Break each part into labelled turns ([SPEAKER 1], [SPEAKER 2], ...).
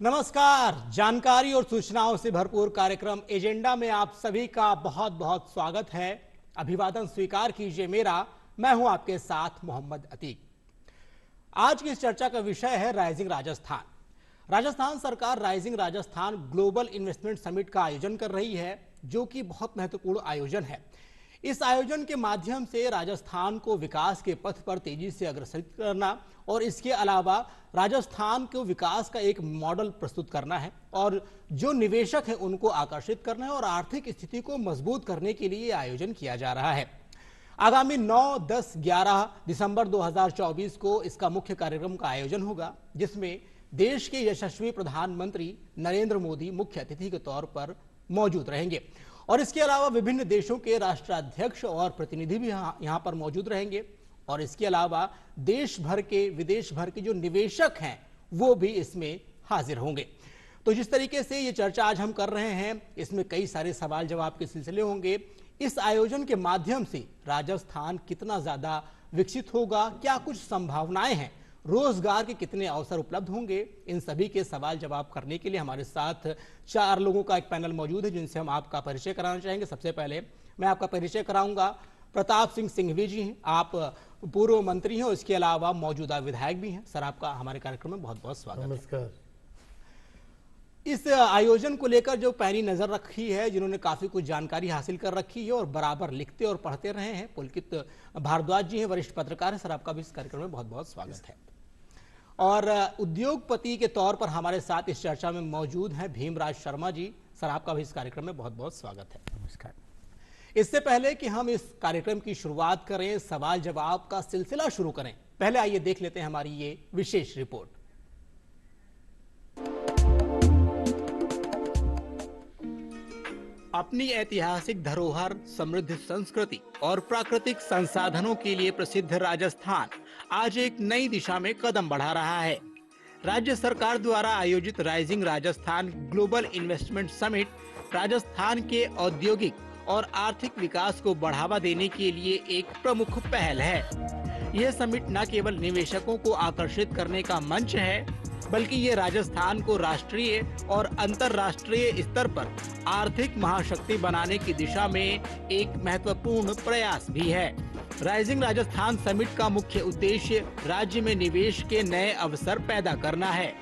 [SPEAKER 1] नमस्कार। जानकारी और सूचनाओं से भरपूर कार्यक्रम एजेंडा में आप सभी का बहुत बहुत स्वागत है। अभिवादन स्वीकार कीजिए मेरा। मैं हूं आपके साथ मोहम्मद अतीक। आज की इस चर्चा का विषय है राइजिंग राजस्थान। राजस्थान सरकार rising Rajasthan global investment summit का आयोजन कर रही है, जो कि बहुत महत्वपूर्ण आयोजन है। इस आयोजन के माध्यम से राजस्थान को विकास के पथ पर तेजी से अग्रसर करना और इसके अलावा राजस्थान को विकास का एक मॉडल प्रस्तुत करना है और जो निवेशक हैं उनको आकर्षित करना है और आर्थिक स्थिति को मजबूत करने के लिए आयोजन किया जा रहा है। आगामी 9, 10, 11 दिसंबर 2024 को इसका मुख्य कार्यक्रम का आयोजन होगा, जिसमें देश के यशस्वी प्रधानमंत्री नरेंद्र मोदी मुख्य अतिथि के तौर पर मौजूद रहेंगे और इसके अलावा विभिन्न देशों के राष्ट्राध्यक्ष और प्रतिनिधि भी यहाँ पर मौजूद रहेंगे और इसके अलावा देश भर के विदेश भर के जो निवेशक हैं वो भी इसमें हाजिर होंगे। तो जिस तरीके से ये चर्चा आज हम कर रहे हैं, इसमें कई सारे सवाल जवाब के सिलसिले होंगे। इस आयोजन के माध्यम से राजस्थान कितना ज्यादा विकसित होगा, क्या कुछ संभावनाएं हैं, रोजगार के कितने अवसर उपलब्ध होंगे, इन सभी के सवाल जवाब करने के लिए हमारे साथ 4 लोगों का एक पैनल मौजूद है, जिनसे हम आपका परिचय कराना चाहेंगे। सबसे पहले मैं आपका परिचय कराऊंगा। प्रताप सिंह सिंघवी जी हैं, आप पूर्व मंत्री हैं और इसके अलावा मौजूदा विधायक भी हैं। सर, आपका हमारे कार्यक्रम में बहुत बहुत स्वागत है।
[SPEAKER 2] नमस्कार।
[SPEAKER 1] इस आयोजन को लेकर जो पैनी नजर रखी है, जिन्होंने काफी कुछ जानकारी हासिल कर रखी है और बराबर लिखते और पढ़ते रहे हैं, पुलकित भारद्वाज जी हैं, वरिष्ठ पत्रकार हैं। सर, आपका भी इस कार्यक्रम में बहुत बहुत स्वागत है। और उद्योगपति के तौर पर हमारे साथ इस चर्चा में मौजूद हैं भीमराज शर्मा जी। सर, आपका भी इस कार्यक्रम में बहुत बहुत स्वागत है।
[SPEAKER 2] नमस्कार।
[SPEAKER 1] इससे पहले कि हम इस कार्यक्रम की शुरुआत करें, सवाल जवाब का सिलसिला शुरू करें, पहले आइए देख लेते हैं हमारी ये विशेष रिपोर्ट। अपनी ऐतिहासिक धरोहर, समृद्ध संस्कृति और प्राकृतिक संसाधनों के लिए प्रसिद्ध राजस्थान आज एक नई दिशा में कदम बढ़ा रहा है। राज्य सरकार द्वारा आयोजित rising Rajasthan global investment summit Rajasthan के औद्योगिक और आर्थिक विकास को बढ़ावा देने के लिए एक प्रमुख पहल है। यह समिट न केवल निवेशकों को आकर्षित करने का मंच है, बल्कि ये राजस्थान को राष्ट्रीय और अंतर्राष्ट्रीय स्तर पर आर्थिक महाशक्ति बनाने की दिशा में एक महत्वपूर्ण प्रयास भी है। राइजिंग राजस्थान समिट का मुख्य उद्देश्य राज्य में निवेश के नए अवसर पैदा करना है।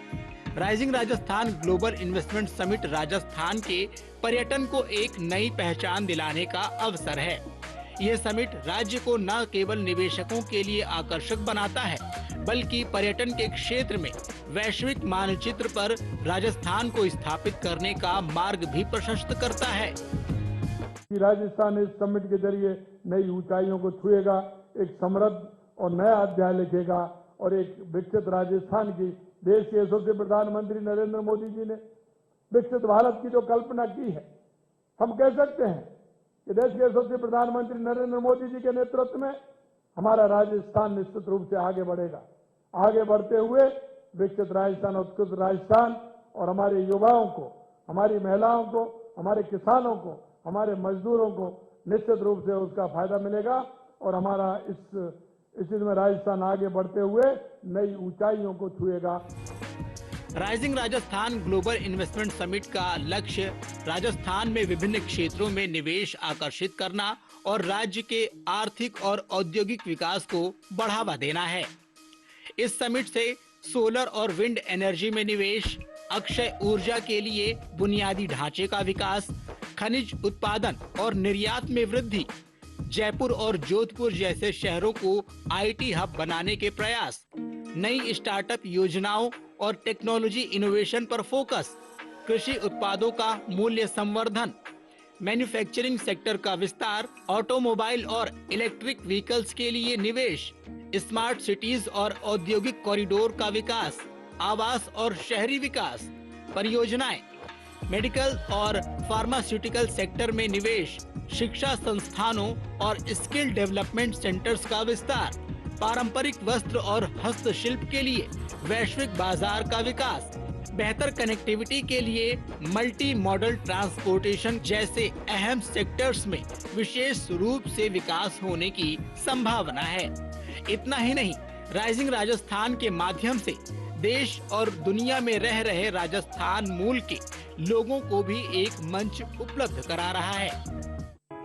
[SPEAKER 1] Rising Rajasthan global investment summit Rajasthan के पर्यटन को एक नई पहचान दिलाने का अवसर है। यह समिट राज्य को न केवल निवेशकों के लिए आकर्षक बनाता है, बल्कि पर्यटन के क्षेत्र में वैश्विक मानचित्र पर राजस्थान को स्थापित करने का मार्ग भी प्रशस्त करता है।
[SPEAKER 2] राजस्थान इस समिट के जरिए नई ऊंचाइयों को छुएगा, एक समृद्ध और नया अध्याय लिखेगा और एक विकसित राजस्थान की देश के यशस्वी प्रधानमंत्री नरेंद्र मोदी जी ने विकसित भारत की जो कल्पना की है, हम कह सकते हैं कि देश के यशस्वी प्रधानमंत्री नरेंद्र मोदी जी के नेतृत्व में हमारा राजस्थान निश्चित रूप से आगे बढ़ेगा। आगे बढ़ते हुए विकसित राजस्थान, उत्कृष्ट राजस्थान और हमारे युवाओं को, हमारी महिलाओं को, हमारे किसानों को, हमारे मजदूरों को निश्चित रूप से उसका फायदा मिलेगा और हमारा इस चीज में राजस्थान आगे बढ़ते हुए नई ऊंचाइयों को छुएगा।
[SPEAKER 1] Rising Rajasthan global investment summit का लक्ष्य राजस्थान में विभिन्न क्षेत्रों में निवेश आकर्षित करना और राज्य के आर्थिक और औद्योगिक विकास को बढ़ावा देना है। इस समिट से सोलर और विंड एनर्जी में निवेश, अक्षय ऊर्जा के लिए बुनियादी ढांचे का विकास, खनिज उत्पादन और निर्यात में वृद्धि, जयपुर और जोधपुर जैसे शहरों को आईटी हब बनाने के प्रयास, नई स्टार्टअप योजनाओं और टेक्नोलॉजी इनोवेशन पर फोकस, कृषि उत्पादों का मूल्य संवर्धन, मैन्युफैक्चरिंग सेक्टर का विस्तार, ऑटोमोबाइल और इलेक्ट्रिक व्हीकल्स के लिए निवेश, स्मार्ट सिटीज और औद्योगिक कॉरिडोर का विकास, आवास और शहरी विकास, परियोजनाएं, मेडिकल और फार्मास्यूटिकल सेक्टर में निवेश, शिक्षा संस्थानों और स्किल डेवलपमेंट सेंटर्स का विस्तार, पारंपरिक वस्त्र और हस्तशिल्प के लिए वैश्विक बाजार का विकास, बेहतर कनेक्टिविटी के लिए मल्टी मॉडल ट्रांसपोर्टेशन जैसे अहम सेक्टर्स में विशेष रूप से विकास होने की संभावना है। इतना ही नहीं, राइजिंग राजस्थान के माध्यम से देश और दुनिया में रह रहे राजस्थान मूल के लोगों को भी एक मंच उपलब्ध करा रहा है।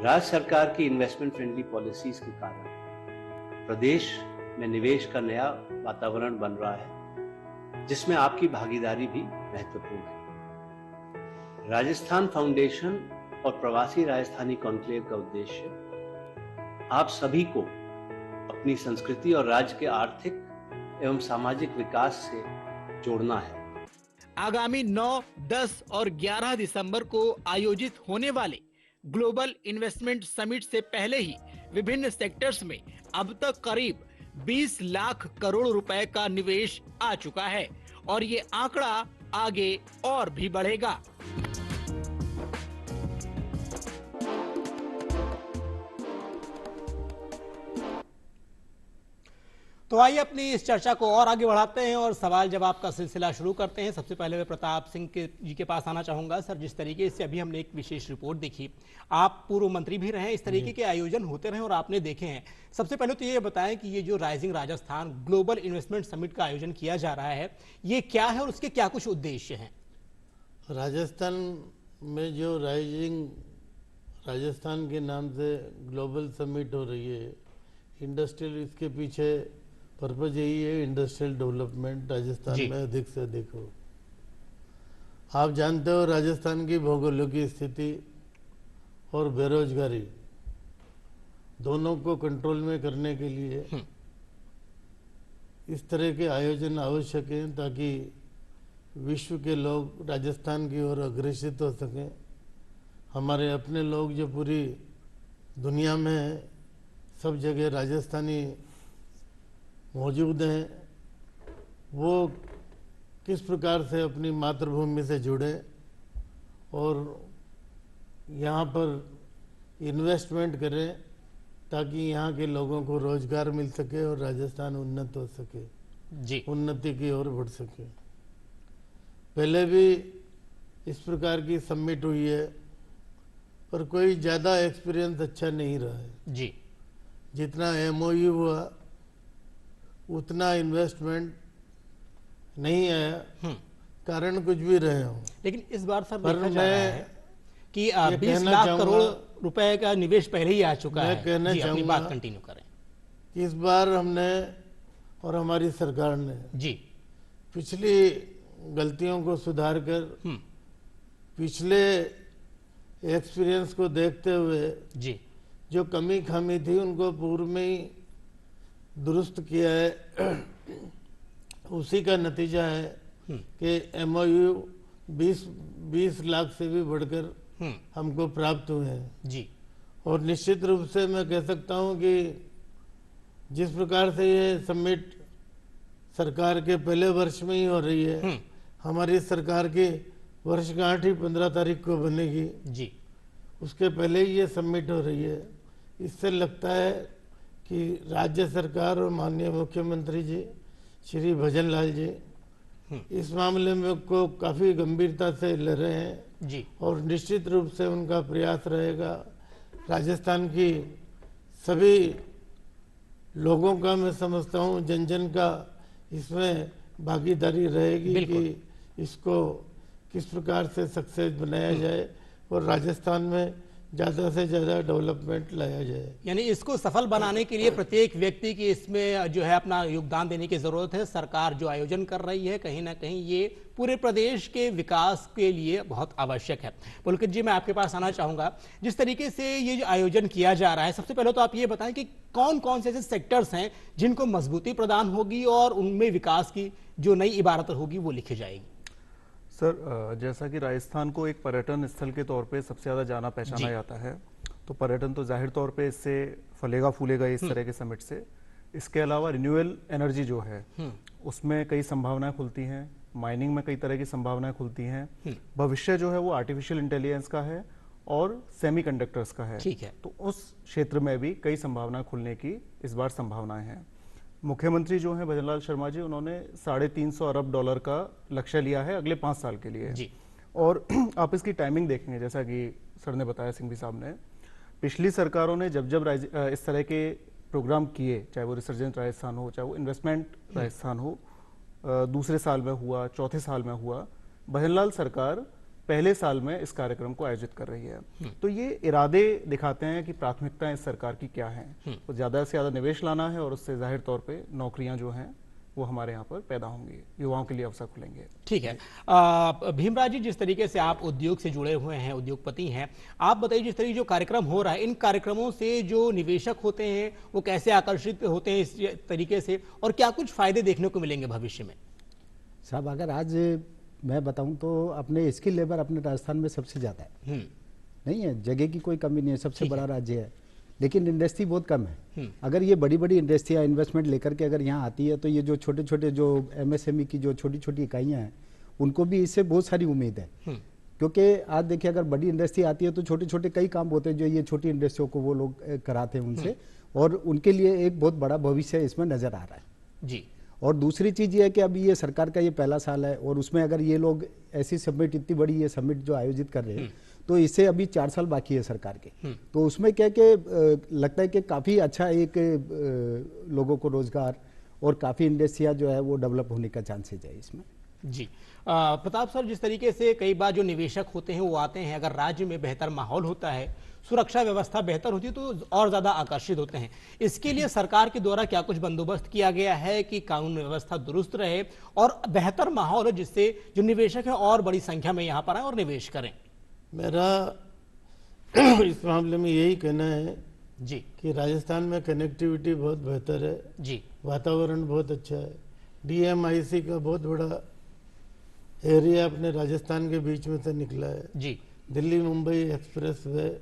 [SPEAKER 3] राज्य सरकार की इन्वेस्टमेंट फ्रेंडली पॉलिसीज के कारण प्रदेश में निवेश का नया वातावरण बन रहा है, जिसमें आपकी भागीदारी भी महत्वपूर्ण है। राजस्थान फाउंडेशन और प्रवासी राजस्थानी कॉन्क्लेव का उद्देश्य आप सभी को अपनी संस्कृति और राज्य के आर्थिक एवं सामाजिक विकास से जोड़ना है।
[SPEAKER 1] आगामी 9, 10 और 11 दिसंबर को आयोजित होने वाले ग्लोबल इन्वेस्टमेंट समिट से पहले ही विभिन्न सेक्टर्स में अब तक करीब 20 लाख करोड़ रुपए का निवेश आ चुका है और ये आंकड़ा आगे और भी बढ़ेगा। तो आइए अपनी इस चर्चा को और आगे बढ़ाते हैं और सवाल जवाब का सिलसिला शुरू करते हैं। सबसे पहले मैं प्रताप सिंह जी के पास आना चाहूंगा। सर, जिस तरीके से अभी हमने एक विशेष रिपोर्ट देखी, आप पूर्व मंत्री भी रहे, इस तरीके के आयोजन होते रहे और आपने देखे हैं। सबसे पहले तो ये बताएं कि ये जो rising Rajasthan global investment summit का आयोजन किया जा रहा है, ये क्या है और उसके क्या कुछ उद्देश्य हैं?
[SPEAKER 4] राजस्थान में जो राइजिंग राजस्थान के नाम से ग्लोबल समिट हो रही है, इंडस्ट्रियल, इसके पीछे पर्पज यही है इंडस्ट्रियल डेवलपमेंट राजस्थान में अधिक से अधिक हो। आप जानते हो राजस्थान की भौगोलिक स्थिति और बेरोजगारी दोनों को कंट्रोल में करने के लिए इस तरह के आयोजन आवश्यक हैं ताकि विश्व के लोग राजस्थान की ओर अग्रसित हो सकें। हमारे अपने लोग जो पूरी दुनिया में सब जगह राजस्थानी मौजूद हैं, वो किस प्रकार से अपनी मातृभूमि से जुड़े और यहाँ पर इन्वेस्टमेंट करें ताकि यहाँ के लोगों को रोजगार मिल सके और राजस्थान उन्नत हो सके जी, उन्नति की ओर बढ़ सके। पहले भी इस प्रकार की समिट हुई है पर कोई ज़्यादा एक्सपीरियंस अच्छा नहीं रहा है जी। जितना MOU हुआ उतना इन्वेस्टमेंट नहीं आया, कारण कुछ भी रहे हो।
[SPEAKER 1] लेकिन इस बार सर देखा जा रहा है कि 20 लाख करोड़ रुपए का निवेश पहले ही आ चुका है।
[SPEAKER 4] कहना
[SPEAKER 1] अपनी बात कंटिन्यू करें।
[SPEAKER 4] इस बार हमने और हमारी सरकार ने
[SPEAKER 1] जी
[SPEAKER 4] पिछली गलतियों को सुधार कर पिछले एक्सपीरियंस को देखते हुए जी जो कमी खामी थी उनको पूर्व में ही दुरुस्त किया है। उसी का नतीजा है कि MOU 20 लाख से भी बढ़कर हमको प्राप्त हुए हैं जी। और निश्चित रूप से मैं कह सकता हूं कि जिस प्रकार से ये समिट सरकार के पहले वर्ष में ही हो रही है, हमारी सरकार की वर्षगांठ ही 15 तारीख को बनेगी जी, उसके पहले ही ये समिट हो रही है। इससे लगता है कि राज्य सरकार और माननीय मुख्यमंत्री जी श्री भजन लाल जी इस मामले में को काफ़ी गंभीरता से ले रहे हैं जी। और निश्चित रूप से उनका प्रयास रहेगा राजस्थान की सभी लोगों का, मैं समझता हूँ जन जन का इसमें भागीदारी रहेगी कि इसको किस प्रकार से सक्सेस बनाया जाए और राजस्थान में ज़्यादा से ज़्यादा डेवलपमेंट लाया जाए।
[SPEAKER 1] यानी इसको सफल बनाने के लिए प्रत्येक व्यक्ति की इसमें जो है अपना योगदान देने की जरूरत है। सरकार जो आयोजन कर रही है कहीं ना कहीं ये पूरे प्रदेश के विकास के लिए बहुत आवश्यक है। पुलकित जी, मैं आपके पास आना चाहूंगा। जिस तरीके से ये जो आयोजन किया जा रहा है, सबसे पहले तो आप ये बताएं कि कौन कौन से ऐसे सेक्टर्स हैं जिनको मजबूती प्रदान होगी और उनमें विकास की जो नई इबारत होगी वो लिखी जाएगी।
[SPEAKER 5] सर, जैसा कि राजस्थान को एक पर्यटन स्थल के तौर पे सबसे ज़्यादा जाना पहचाना जाता है, तो पर्यटन तो जाहिर तौर पे इससे फलेगा फूलेगा इस तरह के समिट से। इसके अलावा रिन्यूएबल एनर्जी जो है उसमें कई संभावनाएं खुलती हैं, माइनिंग में कई तरह की संभावनाएं खुलती हैं। भविष्य जो है वो आर्टिफिशियल इंटेलिजेंस का है और सेमीकंडक्टर्स का है, ठीक है। तो उस क्षेत्र में भी कई संभावनाएं खुलने की इस बार संभावनाएं हैं। मुख्यमंत्री जो हैं भजनलाल शर्मा जी, उन्होंने $350 अरब का लक्ष्य लिया है अगले 5 साल के लिए जी। और आप इसकी टाइमिंग देखेंगे, जैसा कि सर ने बताया, सिंघवी साहब ने, पिछली सरकारों ने जब जब इस तरह के प्रोग्राम किए, चाहे वो रिसर्जेंट राजस्थान हो, चाहे वो इन्वेस्टमेंट राजस्थान हो, दूसरे साल में हुआ, चौथे साल में हुआ, बहरलाल सरकार पहले साल में इस कार्यक्रम को आयोजित कर रही है। तो ये इरादे दिखाते हैं कि प्राथमिकताएं इस सरकार की क्या हैं। तो ज़्यादा से ज़्यादा निवेश लाना है और उससे जाहिर तौर पे नौकरियां जो हैं वो हमारे यहाँ पर पैदा होंगी, युवाओं के लिए अवसर खुलेंगे।
[SPEAKER 1] ठीक है। भीमराज जी, जिस तरीके से आप उद्योग से जुड़े हुए हैं, उद्योगपति हैं, आप बताइए जिस तरीके जो कार्यक्रम हो रहा है, इन कार्यक्रमों से जो निवेशक होते हैं वो कैसे आकर्षित होते हैं इस तरीके से, और क्या कुछ फायदे देखने को मिलेंगे भविष्य में?
[SPEAKER 6] साहब, अगर आज मैं बताऊं तो अपने स्किल लेबर अपने राजस्थान में सबसे ज़्यादा है। नहीं है, जगह की कोई कमी नहीं है, सबसे बड़ा राज्य है, लेकिन इंडस्ट्री बहुत कम है। अगर ये बड़ी बड़ी इंडस्ट्रियाँ इन्वेस्टमेंट लेकर के अगर यहाँ आती है तो ये जो छोटे छोटे जो एमएसएमई की जो छोटी छोटी इकाइयाँ हैं उनको भी इससे बहुत सारी उम्मीद है। क्योंकि आज देखिए, अगर बड़ी इंडस्ट्री आती है तो छोटे छोटे कई काम होते हैं जो ये छोटी इंडस्ट्रियों को वो लोग कराते हैं उनसे, और उनके लिए एक बहुत बड़ा भविष्य इसमें नजर आ रहा है
[SPEAKER 1] जी।
[SPEAKER 6] और दूसरी चीज ये है कि अभी ये सरकार का ये पहला साल है और उसमें अगर ये लोग ऐसी समिट, इतनी बड़ी ये समिट जो आयोजित कर रहे हैं, तो इससे अभी 4 साल बाकी है सरकार के। तो उसमें क्या कि लगता है कि काफी अच्छा एक लोगों को रोजगार और काफी इंडस्ट्रिया जो है वो डेवलप होने का चांसेज है इसमें।
[SPEAKER 1] जी। प्रताप सर, जिस तरीके से कई बार जो निवेशक होते हैं वो आते हैं, अगर राज्य में बेहतर माहौल होता है, सुरक्षा व्यवस्था बेहतर होती है तो और ज्यादा आकर्षित होते हैं। इसके लिए सरकार के द्वारा क्या कुछ बंदोबस्त किया गया है कि कानून व्यवस्था दुरुस्त रहे और बेहतर माहौल हो जिससे जो निवेशक है और बड़ी संख्या में यहाँ पर आए और निवेश करें?
[SPEAKER 4] मेरा इस मामले में यही कहना है
[SPEAKER 1] जी
[SPEAKER 4] कि राजस्थान में कनेक्टिविटी बहुत बेहतर है
[SPEAKER 1] जी,
[SPEAKER 4] वातावरण बहुत अच्छा है। डीएमआईसी का बहुत बड़ा एरिया अपने राजस्थान के बीच में से निकला है
[SPEAKER 1] जी।
[SPEAKER 4] दिल्ली मुंबई एक्सप्रेस वे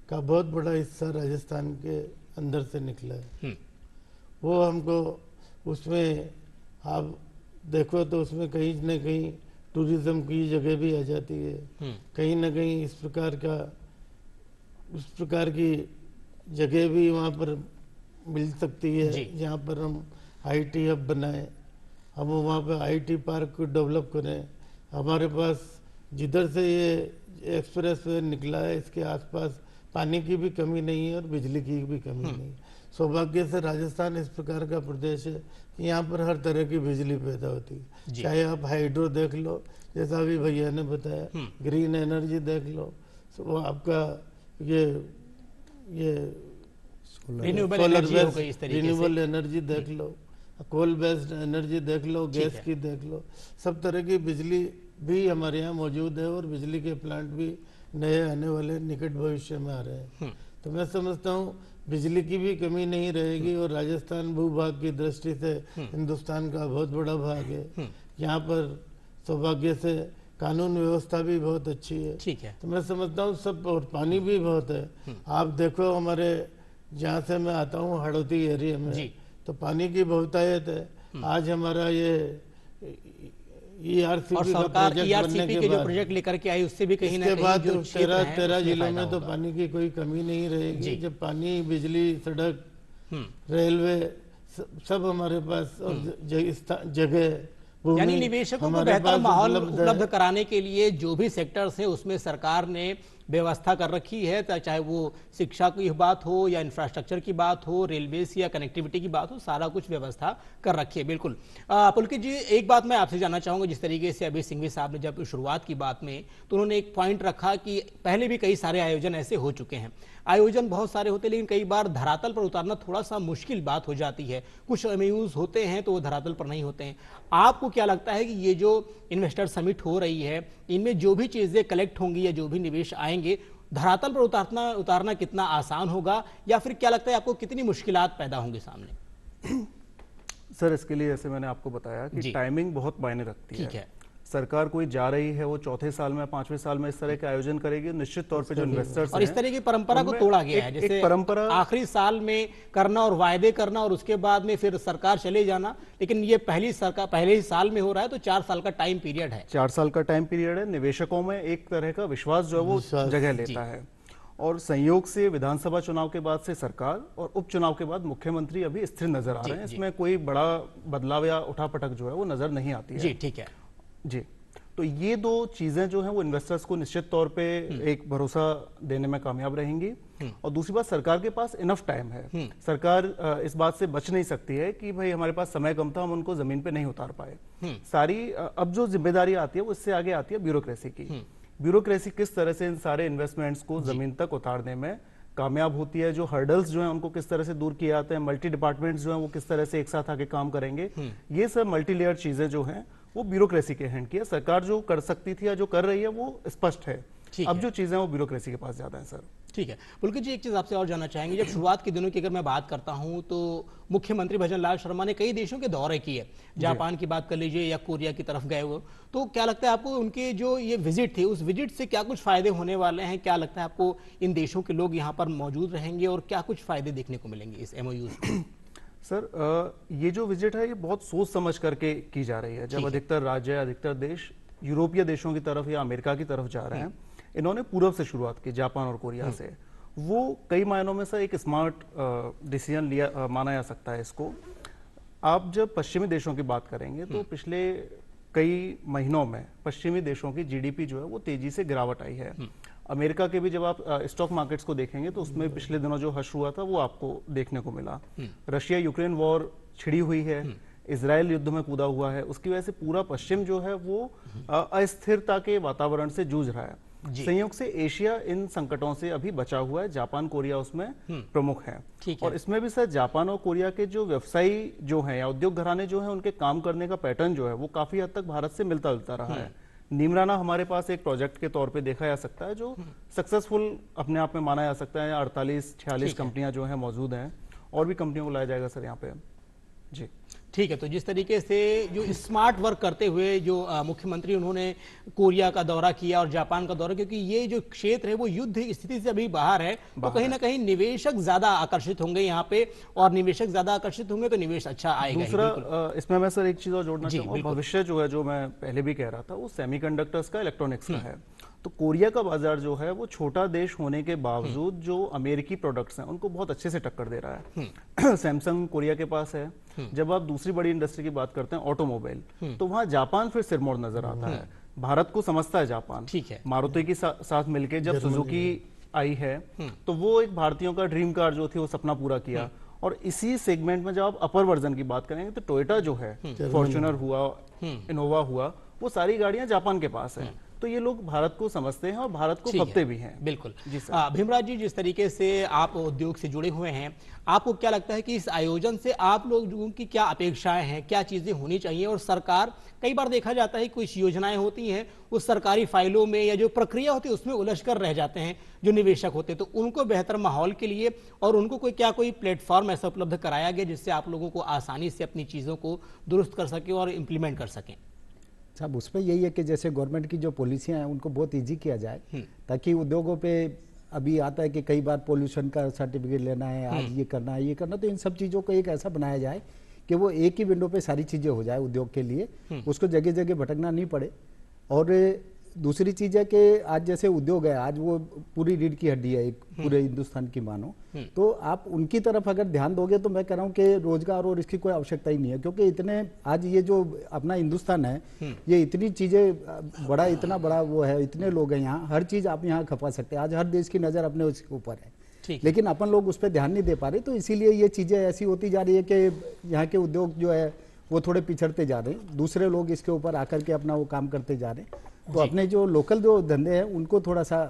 [SPEAKER 4] का बहुत बड़ा हिस्सा राजस्थान के अंदर से निकला है। वो हमको उसमें आप देखो तो उसमें कहीं न कहीं टूरिज्म की जगह भी आ जाती है, कहीं ना कहीं इस प्रकार की जगह भी वहाँ पर मिल सकती है जहाँ पर हम आईटी हब बनाए, हम वहाँ पर आईटी पार्क को डेवलप करें। हमारे पास जिधर से ये एक्सप्रेस वे निकला है इसके आसपास पानी की भी कमी नहीं है और बिजली की भी कमी नहीं है। सौभाग्य से राजस्थान इस प्रकार का प्रदेश है कि यहाँ पर हर तरह की बिजली पैदा होती है, चाहे आप हाइड्रो देख लो जैसा अभी भैया ने बताया, ग्रीन एनर्जी देख लो, वो आपका ये रिन्यूएबल एनर्जी देख लो, कोल बेस्ड एनर्जी देख लो, गैस की देख लो, सब तरह की बिजली भी हमारे यहाँ मौजूद है और बिजली के प्लांट भी नए आने वाले निकट भविष्य में आ रहे हैं। तो मैं समझता हूँ बिजली की भी कमी नहीं रहेगी और राजस्थान भूभाग की दृष्टि से हिंदुस्तान का बहुत बड़ा भाग है। यहाँ पर सौभाग्य से कानून व्यवस्था भी बहुत अच्छी है।
[SPEAKER 1] ठीक है।
[SPEAKER 4] तो मैं समझता हूँ सब, और पानी भी बहुत है। आप देखो हमारे जहाँ से मैं आता हूँ हड़ौती एरिया में, तो पानी की बहुतायत है। आज हमारा ये
[SPEAKER 1] और सरकार ईआरसीपी के जो प्रोजेक्ट लेकर के आई उससे भी कहीं ना कहीं
[SPEAKER 4] बाद 13 जिलों में तो पानी की कोई कमी नहीं रहेगी। जब पानी, बिजली, सड़क, रेलवे सब हमारे पास और जगह,
[SPEAKER 1] यानी निवेशकों को बेहतर माहौल उपलब्ध कराने के लिए जो भी सेक्टर्स हैं उसमें सरकार ने व्यवस्था कर रखी है, चाहे वो शिक्षा की बात हो या इंफ्रास्ट्रक्चर की बात हो, रेलवे या कनेक्टिविटी की बात हो, सारा कुछ व्यवस्था कर रखी है। बिल्कुल। पुलकित जी, एक बात मैं आपसे जानना चाहूंगा, जिस तरीके से अभी सिंघवी साहब ने जब शुरुआत की बात में, तो उन्होंने एक पॉइंट रखा कि पहले भी कई सारे आयोजन ऐसे हो चुके हैं। आयोजन बहुत सारे होते हैं लेकिन कई बार धरातल पर उतारना थोड़ा सा मुश्किल बात हो जाती है। कुछ एमओयूज होते हैं तो वो धरातल पर नहीं होते हैं। आपको क्या लगता है कि ये जो इन्वेस्टर समिट हो रही है इनमें जो भी चीजें कलेक्ट होंगी या जो भी निवेश आएंगे, धरातल पर उतारना कितना आसान होगा, या फिर क्या लगता है आपको कितनी मुश्किलात पैदा होंगी सामने?
[SPEAKER 5] सर, इसके लिए जैसे मैंने आपको बताया कि टाइमिंग बहुत मायने रखती है।
[SPEAKER 1] ठीक है।
[SPEAKER 5] सरकार कोई जा रही है वो चौथे साल में, 5वें साल में इस तरह के आयोजन करेगी, निश्चित तौर पे जो इन्वेस्टर्स
[SPEAKER 1] और इस तरह की परंपरा को तोड़ा गया है, जैसे
[SPEAKER 5] परंपरा
[SPEAKER 1] आखिरी साल में करना और वायदे करना और उसके बाद में फिर सरकार चले जाना। लेकिन ये पहले ही साल में हो रहा है तो 4 साल का टाइम पीरियड है।
[SPEAKER 5] 4 साल का टाइम पीरियड है। निवेशकों में एक तरह का विश्वास जो है वो जगह लेता है, और संयोग से विधानसभा चुनाव के बाद से सरकार और उपचुनाव के बाद मुख्यमंत्री अभी स्थिर नजर आ रहे हैं। इसमें कोई बड़ा बदलाव या उठापटक जो है वो नजर नहीं आती है।
[SPEAKER 1] जी ठीक है
[SPEAKER 5] जी। तो ये दो चीजें जो हैं वो इन्वेस्टर्स को निश्चित तौर पे एक भरोसा देने में कामयाब रहेंगी। और दूसरी बात, सरकार के पास इनफ टाइम है। सरकार इस बात से बच नहीं सकती है कि भाई हमारे पास समय कम था, हम उनको जमीन पे नहीं उतार पाए। सारी अब जो जिम्मेदारी आती है वो इससे आगे आती है ब्यूरोक्रेसी की। ब्यूरोक्रेसी किस तरह से इन सारे इन्वेस्टमेंट्स को जमीन तक उतारने में कामयाब होती है, जो हर्डल्स जो हैं उनको किस तरह से दूर किए जाते हैं, मल्टी डिपार्टमेंट्स जो हैं वो किस तरह से एक साथ आके काम करेंगे, ये सब मल्टी लेयर चीजें जो हैं वो ब्यूरोक्रेसी के हैंड की है। सरकार जो कर सकती थी या जो कर रही है वो स्पष्ट है। अब जो चीजें वो ब्यूरोक्रेसी के पास ज्यादा है सर।
[SPEAKER 1] ठीक है पुलकित जी, एक चीज आपसे और जानना चाहेंगे, जब शुरुआत के दिनों की अगर मैं बात करता हूं तो मुख्यमंत्री भजन लाल शर्मा ने कई देशों के दौरे किए, जापान की बात कर लीजिए या कोरिया की तरफ गए वो, तो क्या लगता है आपको उनके जो ये विजिट थी, उस विजिट से क्या कुछ फायदे होने वाले हैं? क्या लगता है आपको इन देशों के लोग यहाँ पर मौजूद रहेंगे और क्या कुछ फायदे देखने को मिलेंगे इस MOU से?
[SPEAKER 5] सर ये जो विजिट है ये बहुत सोच समझ करके की जा रही है। जब अधिकतर राज्य, अधिकतर देश यूरोपीय देशों की तरफ या अमेरिका की तरफ जा रहे हैं, इन्होंने पूर्व से शुरुआत की, जापान और कोरिया से। वो कई मायनों में से एक स्मार्ट डिसीजन लिया माना जा सकता है इसको। आप जब पश्चिमी देशों की बात करेंगे तो पिछले कई महीनों में पश्चिमी देशों की GDP जो है वो तेजी से गिरावट आई है। अमेरिका के भी जब आप स्टॉक मार्केट्स को देखेंगे तो उसमें पिछले दिनों जो हर्ष हुआ था वो आपको देखने को मिला। रशिया यूक्रेन वॉर छिड़ी हुई है, इजराइल युद्ध में कूदा हुआ है, उसकी वजह से पूरा पश्चिम जो है वो अस्थिरता के वातावरण से जूझ रहा है। संयोग से एशिया इन संकटों से अभी बचा हुआ है, जापान कोरिया उसमें प्रमुख है। और इसमें भी सर जापान और कोरिया के जो व्यवसायी जो हैं या उद्योग घराने जो हैं उनके काम करने का पैटर्न जो है वो काफी हद तक भारत से मिलता जुलता रहा है। नीमराना हमारे पास एक प्रोजेक्ट के तौर पे देखा जा सकता है जो सक्सेसफुल अपने आप में माना जा सकता है। 48-46 कंपनियां जो हैं मौजूद हैं और भी कंपनियों को लाया जाएगा सर यहाँ पे। जी
[SPEAKER 1] ठीक है, तो जिस तरीके से जो स्मार्ट वर्क करते हुए जो मुख्यमंत्री उन्होंने कोरिया का दौरा किया और जापान का दौरा, क्योंकि ये जो क्षेत्र है वो युद्ध स्थिति से अभी बाहर है, तो कहीं ना कहीं निवेशक ज्यादा आकर्षित होंगे यहाँ पे, और निवेशक ज्यादा आकर्षित होंगे तो निवेश अच्छा आएगा।
[SPEAKER 5] दूसरा इसमें मैं सर एक चीज और जोड़ना चाहूंगा, भविष्य जो है, जो मैं पहले भी कह रहा था, वो सेमीकंडक्टर्स का, इलेक्ट्रॉनिक्स का है। तो कोरिया का बाजार जो है वो छोटा देश होने के बावजूद जो अमेरिकी प्रोडक्ट्स हैं उनको बहुत अच्छे से टक्कर दे रहा है। सैमसंग कोरिया के पास है। जब आप दूसरी बड़ी इंडस्ट्री की बात करते हैं ऑटोमोबाइल, तो वहां जापान फिर सिरमौर नजर आता है। भारत को समझता है जापान।
[SPEAKER 1] ठीक है,
[SPEAKER 5] मारुति के साथ मिलकर जब सुजुकी आई है तो वो एक भारतीयों का ड्रीम कार जो थी वो सपना पूरा किया। और इसी सेगमेंट में जब आप अपर वर्जन की बात करेंगे तो टोयोटा जो है, फॉर्च्यूनर हुआ, इनोवा हुआ, वो सारी गाड़ियां जापान के पास है। तो ये लोग भारत को समझते हैं और भारत को खपते भी हैं।
[SPEAKER 1] बिल्कुल जी सर। भीमराज जी, जिस तरीके से आप उद्योग से जुड़े हुए हैं, आपको क्या लगता है कि इस आयोजन से आप लोगों की क्या अपेक्षाएं हैं, क्या चीजें होनी चाहिए? और सरकार, कई बार देखा जाता है कुछ योजनाएं होती हैं उस सरकारी फाइलों में या जो प्रक्रिया होती है उसमें उलझ कर रह जाते हैं जो निवेशक होते हैं, तो उनको बेहतर माहौल के लिए और उनको कोई प्लेटफॉर्म ऐसा उपलब्ध कराया गया जिससे आप लोगों को आसानी से अपनी चीजों को दुरुस्त कर सके और इम्प्लीमेंट कर सकें?
[SPEAKER 6] साहब, उसमें यही है कि जैसे गवर्नमेंट की जो पॉलिसियां हैं उनको बहुत इजी किया जाए, ताकि उद्योगों पे अभी आता है कि कई बार पोल्यूशन का सर्टिफिकेट लेना है, आज ये करना है, ये करना, तो इन सब चीज़ों को एक ऐसा बनाया जाए कि वो एक ही विंडो पे सारी चीज़ें हो जाए उद्योग के लिए, उसको जगह जगह भटकना नहीं पड़े। और दूसरी चीज़ है कि आज जैसे उद्योग है, आज वो पूरी रीढ़ की हड्डी है एक पूरे हिंदुस्तान की मानो, तो आप उनकी तरफ अगर ध्यान दोगे तो मैं कह रहा हूँ कि रोजगार और इसकी कोई आवश्यकता ही नहीं है, क्योंकि इतने आज ये जो अपना हिंदुस्तान है ये इतनी चीजें बड़ा, इतना बड़ा वो है, इतने लोग हैं यहाँ, हर चीज आप यहाँ खपा सकते हैं। आज हर देश की नजर अपने उसके ऊपर है, लेकिन अपन लोग उस पर ध्यान नहीं दे पा रहे, तो इसीलिए ये चीजें ऐसी होती जा रही है कि यहाँ के उद्योग जो है वो थोड़े पिछड़ते जा रहे हैं, दूसरे लोग इसके ऊपर आकर के अपना वो काम करते जा रहे हैं। तो अपने जो लोकल जो धंधे हैं उनको थोड़ा सा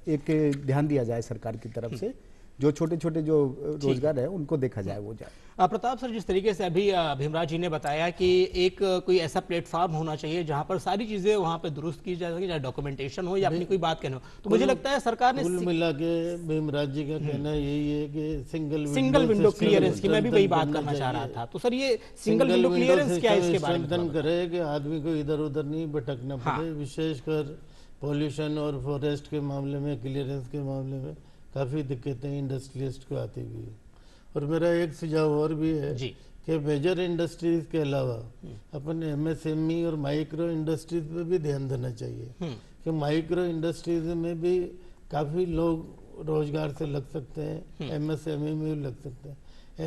[SPEAKER 6] एक ध्यान दिया जाए सरकार की तरफ से, जो छोटे छोटे जो रोजगार है उनको देखा जाए, वो जाए।
[SPEAKER 1] प्रताप सर, जिस तरीके से अभी भीमराज जी ने बताया कि एक कोई ऐसा प्लेटफॉर्म होना चाहिए जहां पर सारी चीजें वहां पे दुरुस्त की जा सके, चाहे डॉक्यूमेंटेशन हो या अपनी कोई बात कहना हो, तो मुझे लगता है सरकार ने
[SPEAKER 4] कुल मिला के भीमराज जी का कहना यही है कि
[SPEAKER 1] सिंगल विंडो क्लियरेंस की मैं भी वही बात करना चाह रहा था। तो सर ये सिंगल विंडो क्लियरेंस क्या है, इसके बारे में
[SPEAKER 4] करे कि आदमी को इधर उधर नहीं भटकना पड़े, विशेषकर पॉल्यूशन और फॉरेस्ट के मामले में, क्लियरेंस के मामले में काफ़ी दिक्कतें इंडस्ट्रियलिस्ट को आती भी है। और मेरा एक सुझाव और भी है कि मेजर इंडस्ट्रीज के अलावा अपन MSME और माइक्रो इंडस्ट्रीज पे भी ध्यान देना चाहिए कि माइक्रो इंडस्ट्रीज में भी काफ़ी लोग रोजगार से लग सकते हैं, MSME में भी लग सकते हैं।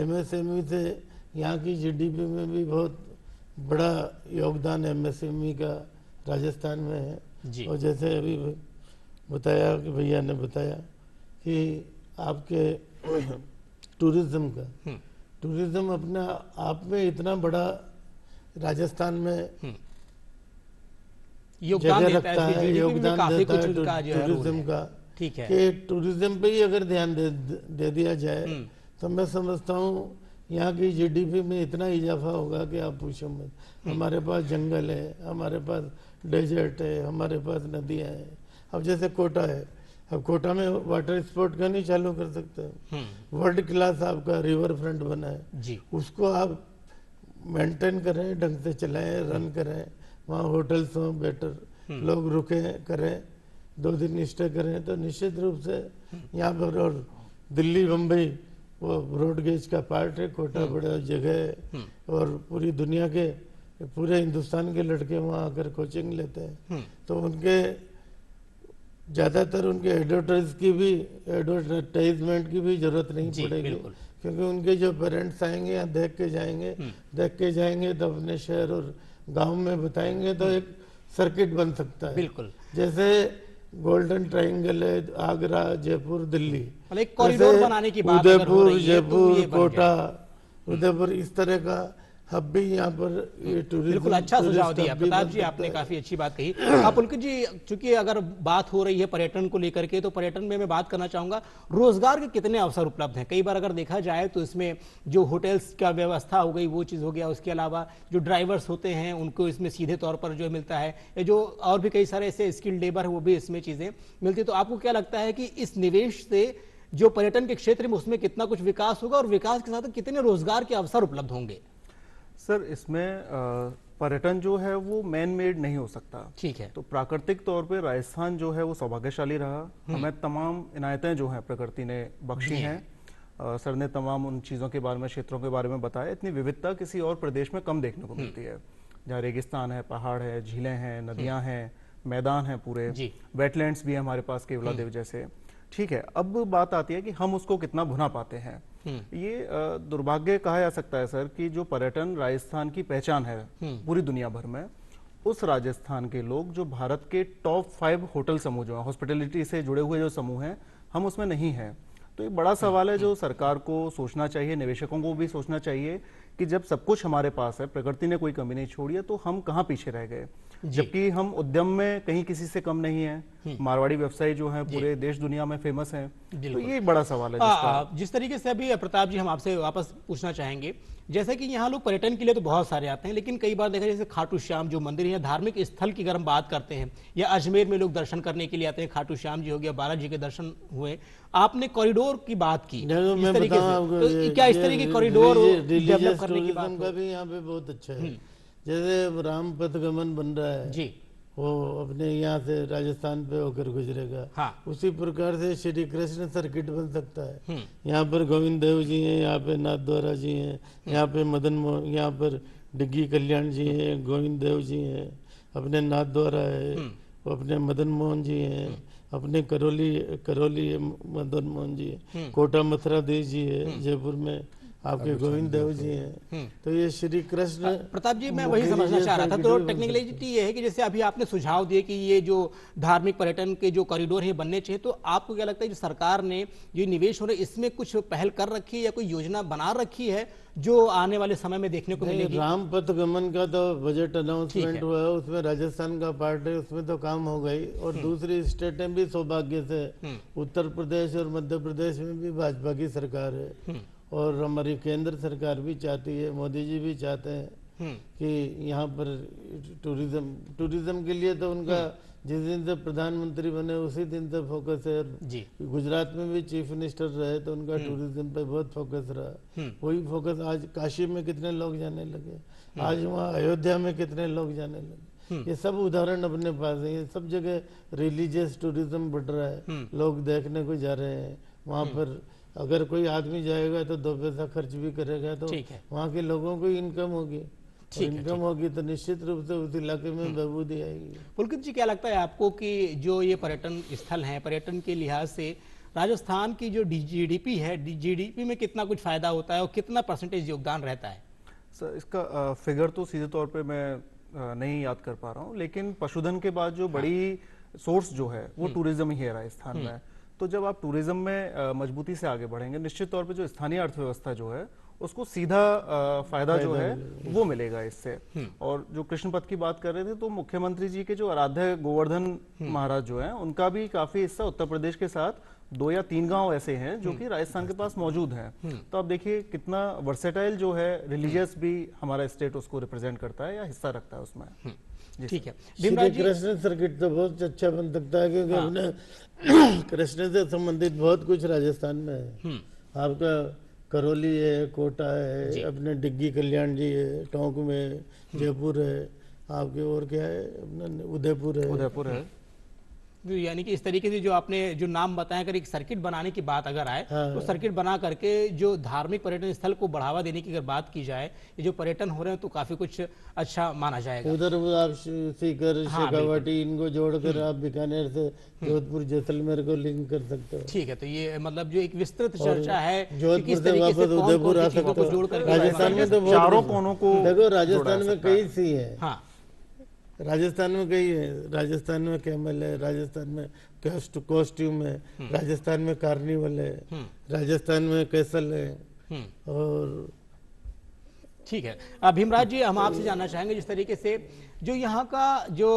[SPEAKER 4] MSME से यहाँ की GDP में भी बहुत बड़ा योगदान MSME का राजस्थान में है।
[SPEAKER 1] जी।
[SPEAKER 4] और जैसे अभी बताया कि भैया ने बताया कि आपके टूरिज्म का, टूरिज्म अपना आप में इतना बड़ा राजस्थान में
[SPEAKER 1] योगदान
[SPEAKER 4] जगह
[SPEAKER 1] देता है,
[SPEAKER 4] रखता
[SPEAKER 1] इसकी
[SPEAKER 4] है,
[SPEAKER 1] GDP में
[SPEAKER 4] योगदान
[SPEAKER 1] काफी
[SPEAKER 4] देता
[SPEAKER 1] कुछ
[SPEAKER 4] है
[SPEAKER 1] उनका जो है रोल
[SPEAKER 4] टूरिज्म
[SPEAKER 1] है।
[SPEAKER 4] का,
[SPEAKER 1] ठीक है।
[SPEAKER 4] कि टूरिज्म पे ही अगर ध्यान दे दिया जाए तो मैं समझता हूँ यहाँ की जीडीपी में इतना इजाफा होगा कि आप पूछो मत। हमारे पास जंगल है, हमारे पास डेजर्ट है, हमारे पास नदियाँ हैं। अब जैसे कोटा है, अब कोटा में वाटर स्पोर्ट का नहीं चालू कर सकते, वर्ल्ड क्लास आपका रिवर फ्रंट बना है
[SPEAKER 1] जी।
[SPEAKER 4] उसको आप मेंटेन करें, ढंग से चलाएं, रन करें, वहाँ होटल्स हों बेटर, लोग रुके करें, 2 दिन स्टे करें, तो निश्चित रूप से यहाँ पर, और दिल्ली बम्बई वो ब्रॉडगेज का पार्ट है, कोटा बड़ा जगह है, और पूरी दुनिया के, पूरे हिंदुस्तान के लड़के वहाँ आकर कोचिंग लेते हैं, तो उनके ज़्यादातर उनके एडवर्टाइजमेंट की भी जरूरत नहीं पड़ेगी, क्योंकि उनके जो पेरेंट्स आएंगे यहाँ देख के जाएंगे तो अपने शहर और गांव में बताएंगे, तो एक सर्किट बन सकता है।
[SPEAKER 1] बिल्कुल।
[SPEAKER 4] जैसे गोल्डन ट्रायंगल है, आगरा, जयपुर, दिल्ली,
[SPEAKER 1] मतलब एक कॉरिडोर बनाने की बात अगर हो
[SPEAKER 4] उदयपुर,
[SPEAKER 1] रही है तो ये
[SPEAKER 4] जयपुर,
[SPEAKER 1] बन
[SPEAKER 4] कोटा, उदयपुर, इस तरह का हब भी यहाँ पर ये टूरिज्म,
[SPEAKER 1] बिल्कुल अच्छा सुझाव दिया
[SPEAKER 4] हब भी
[SPEAKER 1] प्रताप
[SPEAKER 4] बन
[SPEAKER 1] जी, आपने
[SPEAKER 4] सकता है।
[SPEAKER 1] काफी अच्छी बात कही। आप पुलकित जी, चूंकि अगर बात हो रही है पर्यटन को लेकर के, तो पर्यटन में मैं बात करना चाहूंगा रोजगार के कितने अवसर उपलब्ध हैं। कई बार अगर देखा जाए तो इसमें जो होटल्स का व्यवस्था हो गई वो चीज हो गया, उसके अलावा जो ड्राइवर्स होते हैं उनको इसमें सीधे तौर पर जो मिलता है, या जो और भी कई सारे ऐसे स्किल्ड लेबर है वो भी इसमें चीजें मिलती है। तो आपको क्या लगता है कि इस निवेश से जो पर्यटन के क्षेत्र में उसमें कितना कुछ विकास होगा, और विकास के साथ कितने रोजगार के अवसर उपलब्ध होंगे?
[SPEAKER 5] सर, इसमें पर्यटन जो है वो मैन मेड नहीं हो सकता।
[SPEAKER 1] ठीक है।
[SPEAKER 5] तो प्राकृतिक तौर पे राजस्थान जो है वो सौभाग्यशाली रहा। हमें तमाम इनायतें जो हैं प्रकृति ने बख्शी हैं। सर ने तमाम उन चीज़ों के बारे में, क्षेत्रों के बारे में बताया। इतनी विविधता किसी और प्रदेश में कम देखने को मिलती है, जहाँ रेगिस्तान है, पहाड़ है, झीलें हैं, नदियाँ हैं, मैदान हैं पूरे, वेटलैंड्स भी है हमारे पास केवलादेव जैसे। ठीक है, अब बात आती है कि हम उसको कितना भुना पाते हैं। ये दुर्भाग्य कहा जा सकता है सर कि जो पर्यटन राजस्थान की पहचान है पूरी दुनिया भर में, उस राजस्थान के लोग जो भारत के टॉप 5 होटल समूह जो है, हॉस्पिटैलिटी से जुड़े हुए जो समूह हैं, हम उसमें नहीं हैं। तो एक बड़ा सवाल है जो सरकार को सोचना चाहिए, निवेशकों को भी सोचना चाहिए कि जब सब कुछ हमारे पास है, प्रकृति ने कोई कमी नहीं छोड़ी है, तो हम कहाँ पीछे रह गए। जबकि हम उद्यम में कहीं किसी से कम नहीं है। मारवाड़ी व्यवसायी जो है पूरे देश दुनिया में फेमस है। तो ये एक बड़ा सवाल है।
[SPEAKER 1] जिस तरीके से अभी प्रताप जी हम आपसे वापस पूछना चाहेंगे, जैसे कि यहाँ लोग पर्यटन के लिए तो बहुत सारे आते हैं, लेकिन कई बार देखा जैसे खाटू श्याम जो मंदिर है, धार्मिक स्थल की अगर हम बात करते हैं, या अजमेर में लोग दर्शन करने के लिए आते हैं, खाटू श्याम जी हो गया, बालाजी के दर्शन हुए। आपने कॉरिडोर की बात की, इस तरीके से तो क्या इस तरह की कॉरिडोर डेवलप करने की बात
[SPEAKER 4] का भी यहाँ पे बहुत अच्छा है। जैसे राम पथ गमन बन रहा है
[SPEAKER 1] जी,
[SPEAKER 4] वो अपने यहाँ से राजस्थान पे होकर गुजरेगा।
[SPEAKER 1] हाँ।
[SPEAKER 4] उसी प्रकार से श्री कृष्ण सर्किट बन सकता है। यहाँ पर गोविंद देव जी हैं, यहाँ पे नाथ द्वारा जी हैं, यहाँ पे मदन मोहन, यहाँ पर डिग्गी कल्याण जी हैं, गोविंद देव जी हैं, अपने नाथ द्वारा है, अपने मदन मोहन जी हैं, अपने करौली मदन मोहन जी है, कोटा मथुराधीश जी है, जयपुर में आपके गोविंद देव जी हैं। तो ये श्री कृष्ण।
[SPEAKER 1] प्रताप जी, मैं वही समझना चाह रहा था, तो टेक्निकलिटी ये है कि जैसे अभी आपने सुझाव दिए कि ये जो धार्मिक पर्यटन के जो कॉरिडोर है बनने चाहिए, तो आपको क्या लगता है जो सरकार ने जो निवेश हो रहे इसमें कुछ पहल कर रखी है या कोई योजना बना रखी है जो आने वाले समय में देखने को मिलेगी?
[SPEAKER 4] राम पथ गमन का तो बजट अनाउंसमेंट हुआ है, उसमें राजस्थान का पार्ट है, उसमें तो काम हो गई। और दूसरी स्टेटें भी सौभाग्य से, उत्तर प्रदेश और मध्य प्रदेश में भी भाजपा की सरकार है, और हमारी केंद्र सरकार भी चाहती है, मोदी जी भी चाहते हैं कि यहाँ पर टूरिज्म के लिए तो उनका जिस दिन से प्रधानमंत्री बने उसी दिन से फोकस है। गुजरात में भी चीफ मिनिस्टर रहे तो उनका टूरिज्म पे बहुत फोकस रहा। वही फोकस आज काशी में कितने लोग जाने लगे, आज वहाँ अयोध्या में कितने लोग जाने लगे। ये सब उदाहरण अपने पास है। ये सब जगह रिलीजियस टूरिज्म बढ़ रहा है, लोग देखने को जा रहे हैं। वहाँ पर अगर कोई आदमी जाएगा तो 2 पैसा खर्च भी करेगा, तो वहाँ के लोगों को इनकम होगी, इनकम होगी तो निश्चित रूप से उस इलाके में बहबूदी आएगी।
[SPEAKER 1] पुलकित जी, क्या लगता है आपको कि जो ये पर्यटन स्थल हैं, पर्यटन के लिहाज से राजस्थान की जो जीडीपी है, जीडीपी में कितना कुछ फायदा होता है और कितना परसेंटेज योगदान रहता है?
[SPEAKER 5] सर, इसका फिगर तो सीधे तौर पे मैं नहीं याद कर पा रहा हूँ, लेकिन पशुधन के बाद जो बड़ी सोर्स जो है वो टूरिज्म ही है राजस्थान में। तो जब आप टूरिज्म में मजबूती से आगे बढ़ेंगे, निश्चित तौर पे जो स्थानीय अर्थव्यवस्था जो है उसको सीधा फायदा जो है वो मिलेगा इससे। और जो कृष्ण पथ की बात कर रहे थे, तो मुख्यमंत्री जी के जो आराध्य गोवर्धन महाराज जो हैं, उनका भी काफी हिस्सा उत्तर प्रदेश के साथ 2 या 3 गांव ऐसे हैं जो कि राजस्थान के पास मौजूद हैं। तो आप देखिए कितना वर्सेटाइल जो है रिलीजियस भी हमारा स्टेट उसको रिप्रेजेंट करता है या हिस्सा रखता है उसमें।
[SPEAKER 1] ठीक है
[SPEAKER 4] श्री
[SPEAKER 1] भीमराज जी,
[SPEAKER 4] कृष्ण सर्किट तो बहुत अच्छा बन सकता है, क्योंकि अपने कृष्ण से संबंधित बहुत कुछ राजस्थान में है। आपका करौली है, कोटा है, अपने डिग्गी कल्याण जी है, टोंक में, जयपुर है, आपके और क्या है, अपना उदयपुर है।
[SPEAKER 1] तो यानी कि इस तरीके से जो आपने जो नाम बताया, अगर एक सर्किट बनाने की बात अगर आए तो सर्किट बना करके जो धार्मिक पर्यटन स्थल को बढ़ावा देने की अगर बात की जाए, ये जो पर्यटन हो रहे हैं तो काफी कुछ अच्छा माना जाएगा।
[SPEAKER 4] उधर वो आप सीकर, शेखावाटी इनको जोड़कर आप बीकानेर से जोधपुर जैसलमेर को लिंक कर सकते हो।
[SPEAKER 1] ठीक है, तो ये मतलब जो एक विस्तृत चर्चा है कि
[SPEAKER 4] जोधपुर
[SPEAKER 1] किस
[SPEAKER 4] से
[SPEAKER 1] तरीके
[SPEAKER 4] वापस
[SPEAKER 1] कौन-कौन
[SPEAKER 4] उदयपुर आ
[SPEAKER 1] सी चीजों
[SPEAKER 4] सकते
[SPEAKER 1] को जोड़
[SPEAKER 4] हो।
[SPEAKER 1] करके
[SPEAKER 4] राजस्थान में तो
[SPEAKER 5] चारों
[SPEAKER 4] बहुत
[SPEAKER 5] कोनों को
[SPEAKER 4] देखो, राजस्थान में कई सी है,
[SPEAKER 1] हाँ
[SPEAKER 4] राजस्थान में कई है, राजस्थान में कैमल है, राजस्थान में कॉस्ट्यूम है, राजस्थान में कार्निवल है, राजस्थान में कैसल है। और
[SPEAKER 1] ठीक है भीमराज जी, हम आपसे जानना चाहेंगे जिस तरीके से जो यहाँ का जो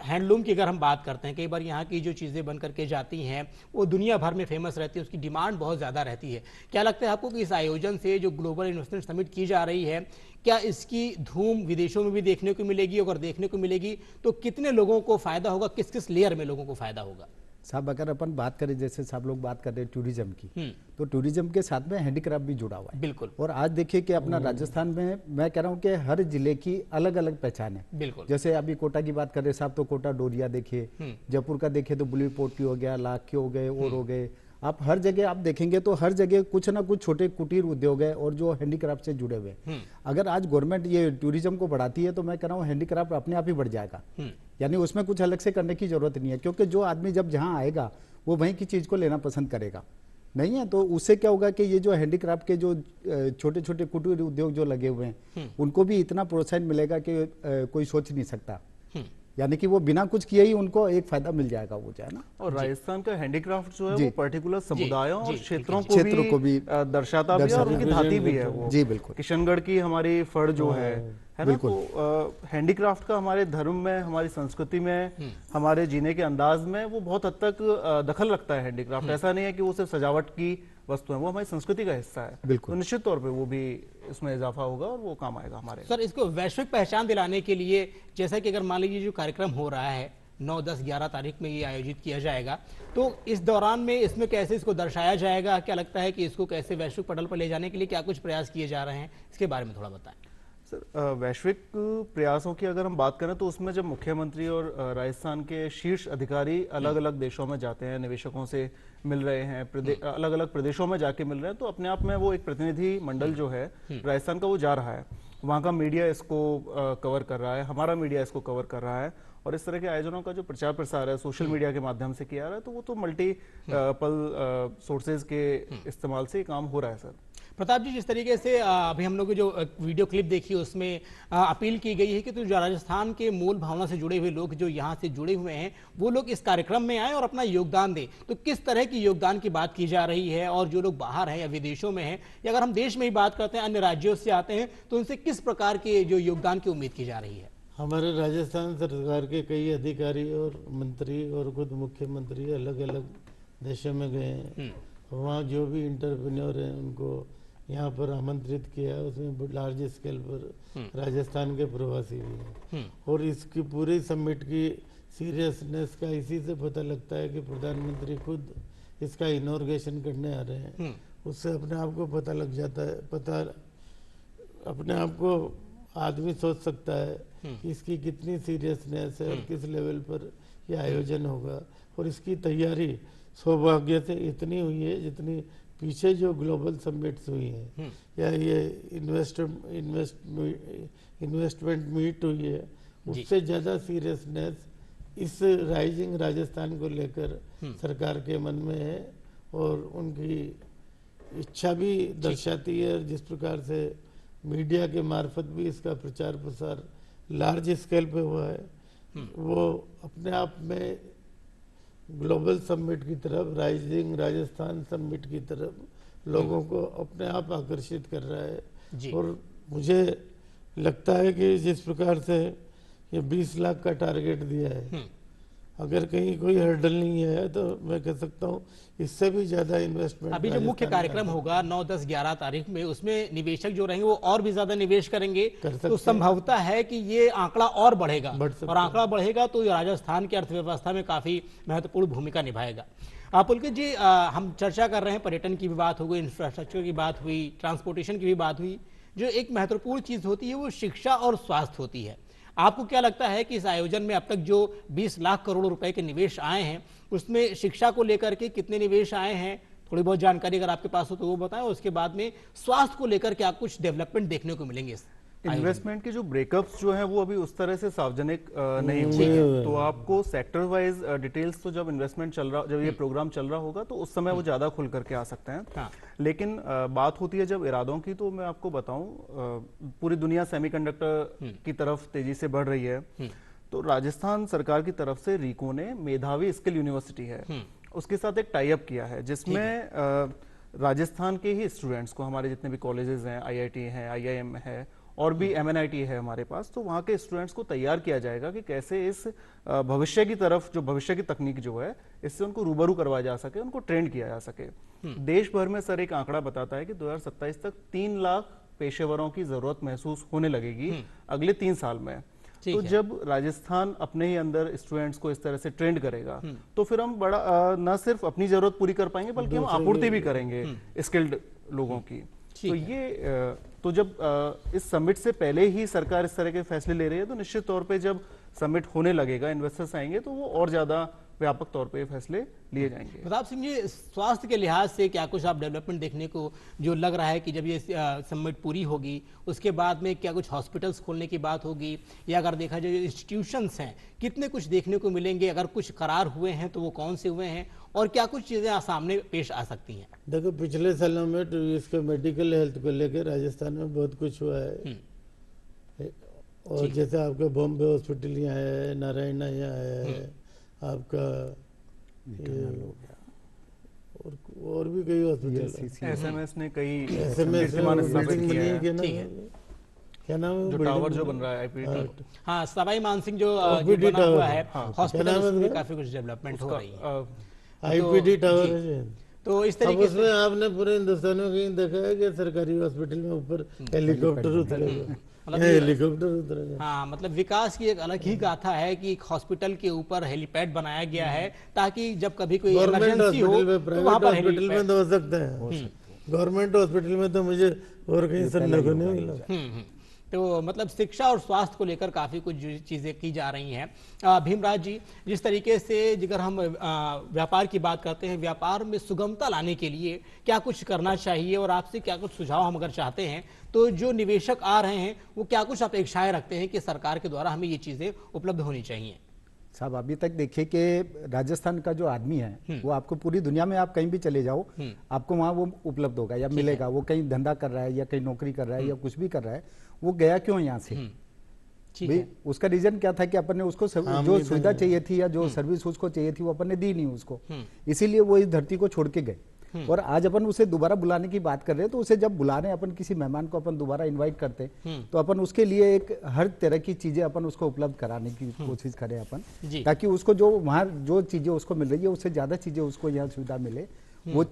[SPEAKER 1] हैंडलूम की अगर हम बात करते हैं, कई बार यहाँ की जो चीज़ें बन करके जाती हैं वो दुनिया भर में फेमस रहती है, उसकी डिमांड बहुत ज़्यादा रहती है। क्या लगता है आपको कि इस आयोजन से जो ग्लोबल इन्वेस्टमेंट समिट की जा रही है, क्या इसकी धूम विदेशों में भी देखने को मिलेगी? अगर देखने को मिलेगी तो कितने लोगों को फायदा होगा, किस किस लेयर में लोगों को फायदा होगा?
[SPEAKER 6] साहब अगर अपन बात करें, जैसे साहब लोग बात कर रहे हैं टूरिज्म की, तो टूरिज्म के साथ में हैंडीक्राफ्ट भी जुड़ा हुआ है।
[SPEAKER 1] बिल्कुल।
[SPEAKER 6] और आज देखिए कि अपना राजस्थान में मैं कह रहा हूँ कि हर जिले की अलग अलग पहचान है।
[SPEAKER 1] बिल्कुल।
[SPEAKER 6] जैसे अभी कोटा की बात कर रहे साहब, तो कोटा डोरिया देखिए, जयपुर का देखिए तो बुली पोटली हो गया, लाख हो गए और हो गए। आप हर जगह आप देखेंगे तो हर जगह कुछ ना कुछ छोटे कुटीर उद्योग है और जो हैंडीक्राफ्ट से जुड़े हुए। अगर आज गवर्नमेंट ये टूरिज्म को बढ़ाती है तो मैं कह रहा हूँ हैंडीक्राफ्ट अपने आप ही बढ़ जाएगा। यानी उसमें कुछ अलग से करने की जरूरत नहीं है, क्योंकि जो आदमी जब जहाँ आएगा वो वहीं की चीज को लेना पसंद करेगा, नहीं है? तो उससे क्या होगा कि ये जो हैंडीक्राफ्ट के जो छोटे छोटे कुटीर उद्योग जो लगे हुए हैं उनको भी इतना प्रोत्साहन मिलेगा कि कोई सोच नहीं सकता। यानी कि वो बिना कुछ किए ही उनको एक फायदा मिल जाएगा, वो जो है ना।
[SPEAKER 5] और राजस्थान का हैंडीक्राफ्ट जो है वो पर्टिकुलर समुदायों और क्षेत्रों
[SPEAKER 6] क्षेत्रों को भी
[SPEAKER 5] दर्शाता भी है और उनकी धाती भी है वो।
[SPEAKER 6] जी बिल्कुल।
[SPEAKER 5] किशनगढ़ की हमारी फड़ जो है ना, तो हैंडीक्राफ्ट का हमारे धर्म में, हमारी संस्कृति में, हमारे जीने के अंदाज में वो बहुत हद तक दखल रखता है हैंडीक्राफ्ट। ऐसा नहीं है कि वो सिर्फ सजावट की वस्तु है, वो हमारी संस्कृति का हिस्सा है।
[SPEAKER 6] बिल्कुल।
[SPEAKER 5] तो निश्चित तौर पे वो भी इसमें इजाफा होगा और वो काम आएगा हमारे।
[SPEAKER 1] सर, इसको वैश्विक पहचान दिलाने के लिए, जैसा कि अगर मान लीजिए जो कार्यक्रम हो रहा है 9, 10, 11 तारीख में ये आयोजित किया जाएगा, तो इस दौरान में इसमें कैसे इसको दर्शाया जाएगा? क्या लगता है कि इसको कैसे वैश्विक पटल पर ले जाने के लिए क्या कुछ प्रयास किए जा रहे हैं? इसके बारे में थोड़ा बताएं।
[SPEAKER 5] सर, वैश्विक प्रयासों की अगर हम बात करें तो उसमें जब मुख्यमंत्री और राजस्थान के शीर्ष अधिकारी अलग अलग देशों में जाते हैं, निवेशकों से मिल रहे हैं, अलग अलग प्रदेशों में जाके मिल रहे हैं, तो अपने आप में वो एक प्रतिनिधि मंडल जो है राजस्थान का वो जा रहा है। वहाँ का मीडिया इसको कवर कर रहा है, हमारा मीडिया इसको कवर कर रहा है, और इस तरह के आयोजनों का जो प्रचार प्रसार है सोशल मीडिया के माध्यम से किया रहा है, तो वो तो मल्टीपल सोर्सेज के इस्तेमाल से काम हो रहा है। सर
[SPEAKER 1] प्रताप जी, जिस तरीके से अभी हम लोग जो वीडियो क्लिप देखी उसमें अपील की गई है कि तो जो राजस्थान के मूल भावना से जुड़े हुए लोग जो यहाँ से जुड़े हुए हैं वो लोग इस कार्यक्रम में आए और अपना योगदान दें, तो किस तरह की योगदान की बात की जा रही है? और जो लोग बाहर हैं या विदेशों में हैं, या अगर हम देश में ही बात करते हैं, अन्य राज्यों से आते हैं, तो उनसे किस प्रकार के जो योगदान की उम्मीद की जा रही है?
[SPEAKER 4] हमारे राजस्थान सरकार के कई अधिकारी और मंत्री और खुद मुख्यमंत्री अलग अलग देशों में गए हैं। वहाँ जो भी इंटरप्रेन्योर हैं उनको यहाँ पर आमंत्रित किया, उसमें लार्ज स्केल पर राजस्थान के प्रवासी भी हैं। और इसकी पूरी समिट की सीरियसनेस का इसी से पता लगता है कि प्रधानमंत्री खुद इसका इनॉर्गेशन करने आ रहे हैं। उससे अपने आप को पता लग जाता है, अपने आप को आदमी सोच सकता है कि इसकी कितनी सीरियसनेस है और किस लेवल पर यह आयोजन होगा। और इसकी तैयारी सौभाग्य से इतनी हुई है जितनी पीछे जो ग्लोबल समिट्स हुई हैं या ये इन्वेस्टमेंट मीट हुई है, उससे ज़्यादा सीरियसनेस इस राइजिंग राजस्थान को लेकर सरकार के मन में है और उनकी इच्छा भी दर्शाती है। जिस प्रकार से मीडिया के मार्फत भी इसका प्रचार प्रसार लार्ज स्केल पे हुआ है, वो अपने आप में ग्लोबल समिट की तरफ, राइजिंग राजस्थान समिट की तरफ लोगों को अपने आप आकर्षित कर रहा है। और मुझे लगता है कि जिस प्रकार से ये 20 लाख का टारगेट दिया है, अगर कहीं कोई हर्डल नहीं है तो मैं कह सकता हूँ इससे भी ज्यादा इन्वेस्टमेंट
[SPEAKER 1] अभी जो मुख्य कार्यक्रम होगा 9, 10, 11 तारीख में, उसमें निवेशक जो रहेंगे वो और भी ज्यादा निवेश करेंगे, तो संभवता है कि ये आंकड़ा और बढ़ेगा, और आंकड़ा बढ़ेगा तो राजस्थान की अर्थव्यवस्था में काफी महत्वपूर्ण भूमिका निभाएगा। पुलकित जी, हम चर्चा कर रहे हैं, पर्यटन की भी बात हो गई, इंफ्रास्ट्रक्चर की बात हुई, ट्रांसपोर्टेशन की भी बात हुई, जो एक महत्वपूर्ण चीज होती है वो शिक्षा और स्वास्थ्य होती है। आपको क्या लगता है कि इस आयोजन में अब तक जो 20 लाख करोड़ रुपए के निवेश आए हैं, उसमें शिक्षा को लेकर के कितने निवेश आए हैं? थोड़ी बहुत जानकारी अगर आपके पास हो तो वो बताएं। उसके बाद में स्वास्थ्य को लेकर क्या कुछ डेवलपमेंट देखने को मिलेंगे?
[SPEAKER 5] इन्वेस्टमेंट की जो ब्रेकअप्स जो है वो अभी उस तरह से सार्वजनिक नहीं हुए हैं, तो आपको सेक्टर वाइज डिटेल्स तो जब इन्वेस्टमेंट चल रहा, जब ये प्रोग्राम चल रहा होगा तो उस समय वो ज्यादा खुल करके आ सकते हैं।
[SPEAKER 1] हाँ।
[SPEAKER 5] लेकिन बात होती है जब इरादों की, तो मैं आपको बताऊं, पूरी दुनिया सेमीकंडक्टर की तरफ तेजी से बढ़ रही है, तो राजस्थान सरकार की तरफ से रीको ने मेधावी स्किल यूनिवर्सिटी है उसके साथ एक टाई अप किया है, जिसमें राजस्थान के ही स्टूडेंट्स को, हमारे जितने भी कॉलेजेस हैं, IIT है, IIM है और भी MNIT है हमारे पास, तो वहाँ के स्टूडेंट्स को तैयार किया जाएगा कि कैसे इस भविष्य की तरफ, जो भविष्य की तकनीक जो है, इससे उनको रूबरू करवाया जा सके, उनको ट्रेंड किया जा सके। देश भर में सर एक आंकड़ा बताता है कि 2027 तक 3 लाख पेशेवरों की जरूरत महसूस होने लगेगी अगले 3 साल में। तो जब राजस्थान अपने ही अंदर स्टूडेंट्स को इस तरह से ट्रेंड करेगा तो फिर हम बड़ा न सिर्फ अपनी जरूरत पूरी कर पाएंगे बल्कि हम आपूर्ति भी करेंगे स्किल्ड लोगों की। तो ये तो जब इस समिट से पहले ही सरकार इस तरह के फैसले ले रही है, तो निश्चित तौर पे जब समिट होने लगेगा, इन्वेस्टर्स आएंगे, तो वो और ज्यादा व्यापक तौर पे फैसले लिए जाएंगे।
[SPEAKER 1] प्रताप सिंह जी, स्वास्थ्य के लिहाज से क्या कुछ आप डेवलपमेंट देखने को जो लग रहा है कि जब ये समिट पूरी होगी उसके बाद में क्या कुछ हॉस्पिटल्स खोलने की बात होगी, या अगर देखा जाए इंस्टीट्यूशंस हैं कितने कुछ देखने को मिलेंगे, अगर कुछ करार हुए हैं तो वो कौन से हुए हैं, और क्या कुछ चीजें सामने पेश आ सकती हैं?
[SPEAKER 4] देखो, पिछले सालों में इसके मेडिकल हेल्थ को लेकर राजस्थान में बहुत कुछ हुआ है। और जैसे आपका बॉम्बे हॉस्पिटल यहाँ है, नारायणा यहाँ है, आपका और भी कई हॉस्पिटल,
[SPEAKER 5] SMS ने कई
[SPEAKER 4] बिल्डिंग बनी है, क्या नाम है,
[SPEAKER 5] जो टावर जो बन रहा है IPD,
[SPEAKER 1] हाँ, सवाई मानसिंह जो बना हुआ है हॉस्पिटल, उसमें काफी कुछ डेवलपमेंट हो रही है, IPD
[SPEAKER 4] टावर है।
[SPEAKER 1] तो इस तरीके से
[SPEAKER 4] आपने पूरे हिंदुस्तान में कहीं देखा है कि सरकारी हॉस्पिटल में ऊपर हेलीकॉप्टर उतरेगा, हेलीकॉप्टर उतरेगा।
[SPEAKER 1] हाँ, मतलब विकास की एक अलग ही गाथा है कि एक हॉस्पिटल के ऊपर हेलीपैड बनाया गया है ताकि जब कभी कोई इमरजेंसी हो तो वहाँ पर
[SPEAKER 4] हॉस्पिटल में तो हो सकता है, गवर्नमेंट हॉस्पिटल में तो मुझे और कहीं सुनने को नहीं मिला।
[SPEAKER 1] तो मतलब शिक्षा और स्वास्थ्य को लेकर काफी कुछ चीजें की जा रही हैं। भीमराज जी, जिस तरीके से अगर हम व्यापार की बात करते हैं, व्यापार में सुगमता लाने के लिए क्या कुछ करना चाहिए, और आपसे क्या कुछ सुझाव हम अगर चाहते हैं तो जो निवेशक आ रहे हैं वो क्या कुछ अपेक्षाएं रखते हैं कि सरकार के द्वारा हमें ये चीजें उपलब्ध होनी चाहिए?
[SPEAKER 6] साहब, अभी तक देखिए कि राजस्थान का जो आदमी है वो आपको पूरी दुनिया में आप कहीं भी चले जाओ आपको वहाँ वो उपलब्ध होगा या मिलेगा। वो कहीं धंधा कर रहा है या कहीं नौकरी कर रहा है या कुछ भी कर रहा है, वो गया क्यों यहाँ से? भाई उसका रीजन क्या था कि अपन ने उसको जो सुविधा चाहिए थी या जो सर्विस उसको चाहिए थी वो अपन ने दी नहीं उसको, इसीलिए वो इस धरती को छोड़ के गए। और आज अपन उसे दोबारा बुलाने की बात कर रहे हैं, तो उसे जब बुला रहे हैं अपन किसी मेहमान को अपन दोबारा इनवाइट करते हैं तो अपन उसके लिए एक हर तरह की चीजें अपन उसको उपलब्ध कराने की कोशिश करें अपन, ताकि उसको जो वहाँ जो चीजें उसको मिल रही है उससे ज्यादा चीजें उसको यहाँ सुविधा मिले, वो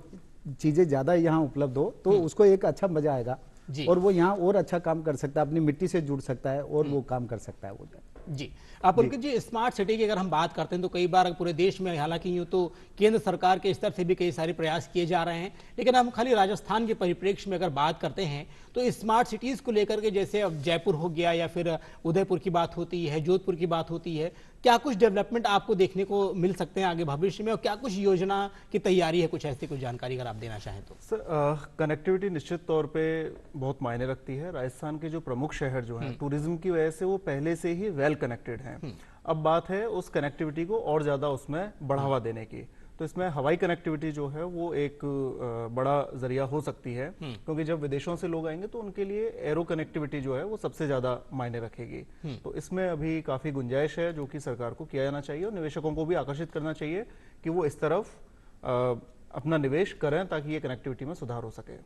[SPEAKER 6] चीजें ज्यादा यहाँ उपलब्ध हो तो उसको एक अच्छा मजा आएगा और वो यहाँ और अच्छा काम कर सकता है, अपनी मिट्टी से जुड़ सकता है और वो काम कर सकता है वो।
[SPEAKER 1] जी, पुलकित जी, स्मार्ट सिटी की अगर हम बात करते हैं तो कई बार पूरे देश में, हालांकि यूं तो केंद्र सरकार के स्तर से भी कई सारे प्रयास किए जा रहे हैं, लेकिन हम खाली राजस्थान के परिप्रेक्ष्य में अगर बात करते हैं तो स्मार्ट सिटीज को लेकर के, जैसे अब जयपुर हो गया या फिर उदयपुर की बात होती है, जोधपुर की बात होती है, क्या कुछ डेवलपमेंट आपको देखने को मिल सकते हैं आगे भविष्य में, और क्या कुछ योजना की तैयारी है? कुछ ऐसी कुछ जानकारी अगर आप देना चाहें तो।
[SPEAKER 5] सर, कनेक्टिविटी निश्चित तौर पे बहुत मायने रखती है। राजस्थान के जो प्रमुख शहर जो हैं टूरिज्म की वजह से वो पहले से ही वेल कनेक्टेड हैं। अब बात है उस कनेक्टिविटी को और ज्यादा उसमें बढ़ावा देने की। तो इसमें हवाई कनेक्टिविटी जो है वो एक बड़ा जरिया हो सकती है, क्योंकि जब विदेशों से लोग आएंगे तो उनके लिए एरो कनेक्टिविटी जो है वो सबसे ज्यादा मायने रखेगी। तो इसमें अभी काफी गुंजाइश है जो कि सरकार को किया जाना चाहिए और निवेशकों को भी आकर्षित करना चाहिए कि वो इस तरफ अपना निवेश करें ताकि ये कनेक्टिविटी में सुधार हो सके।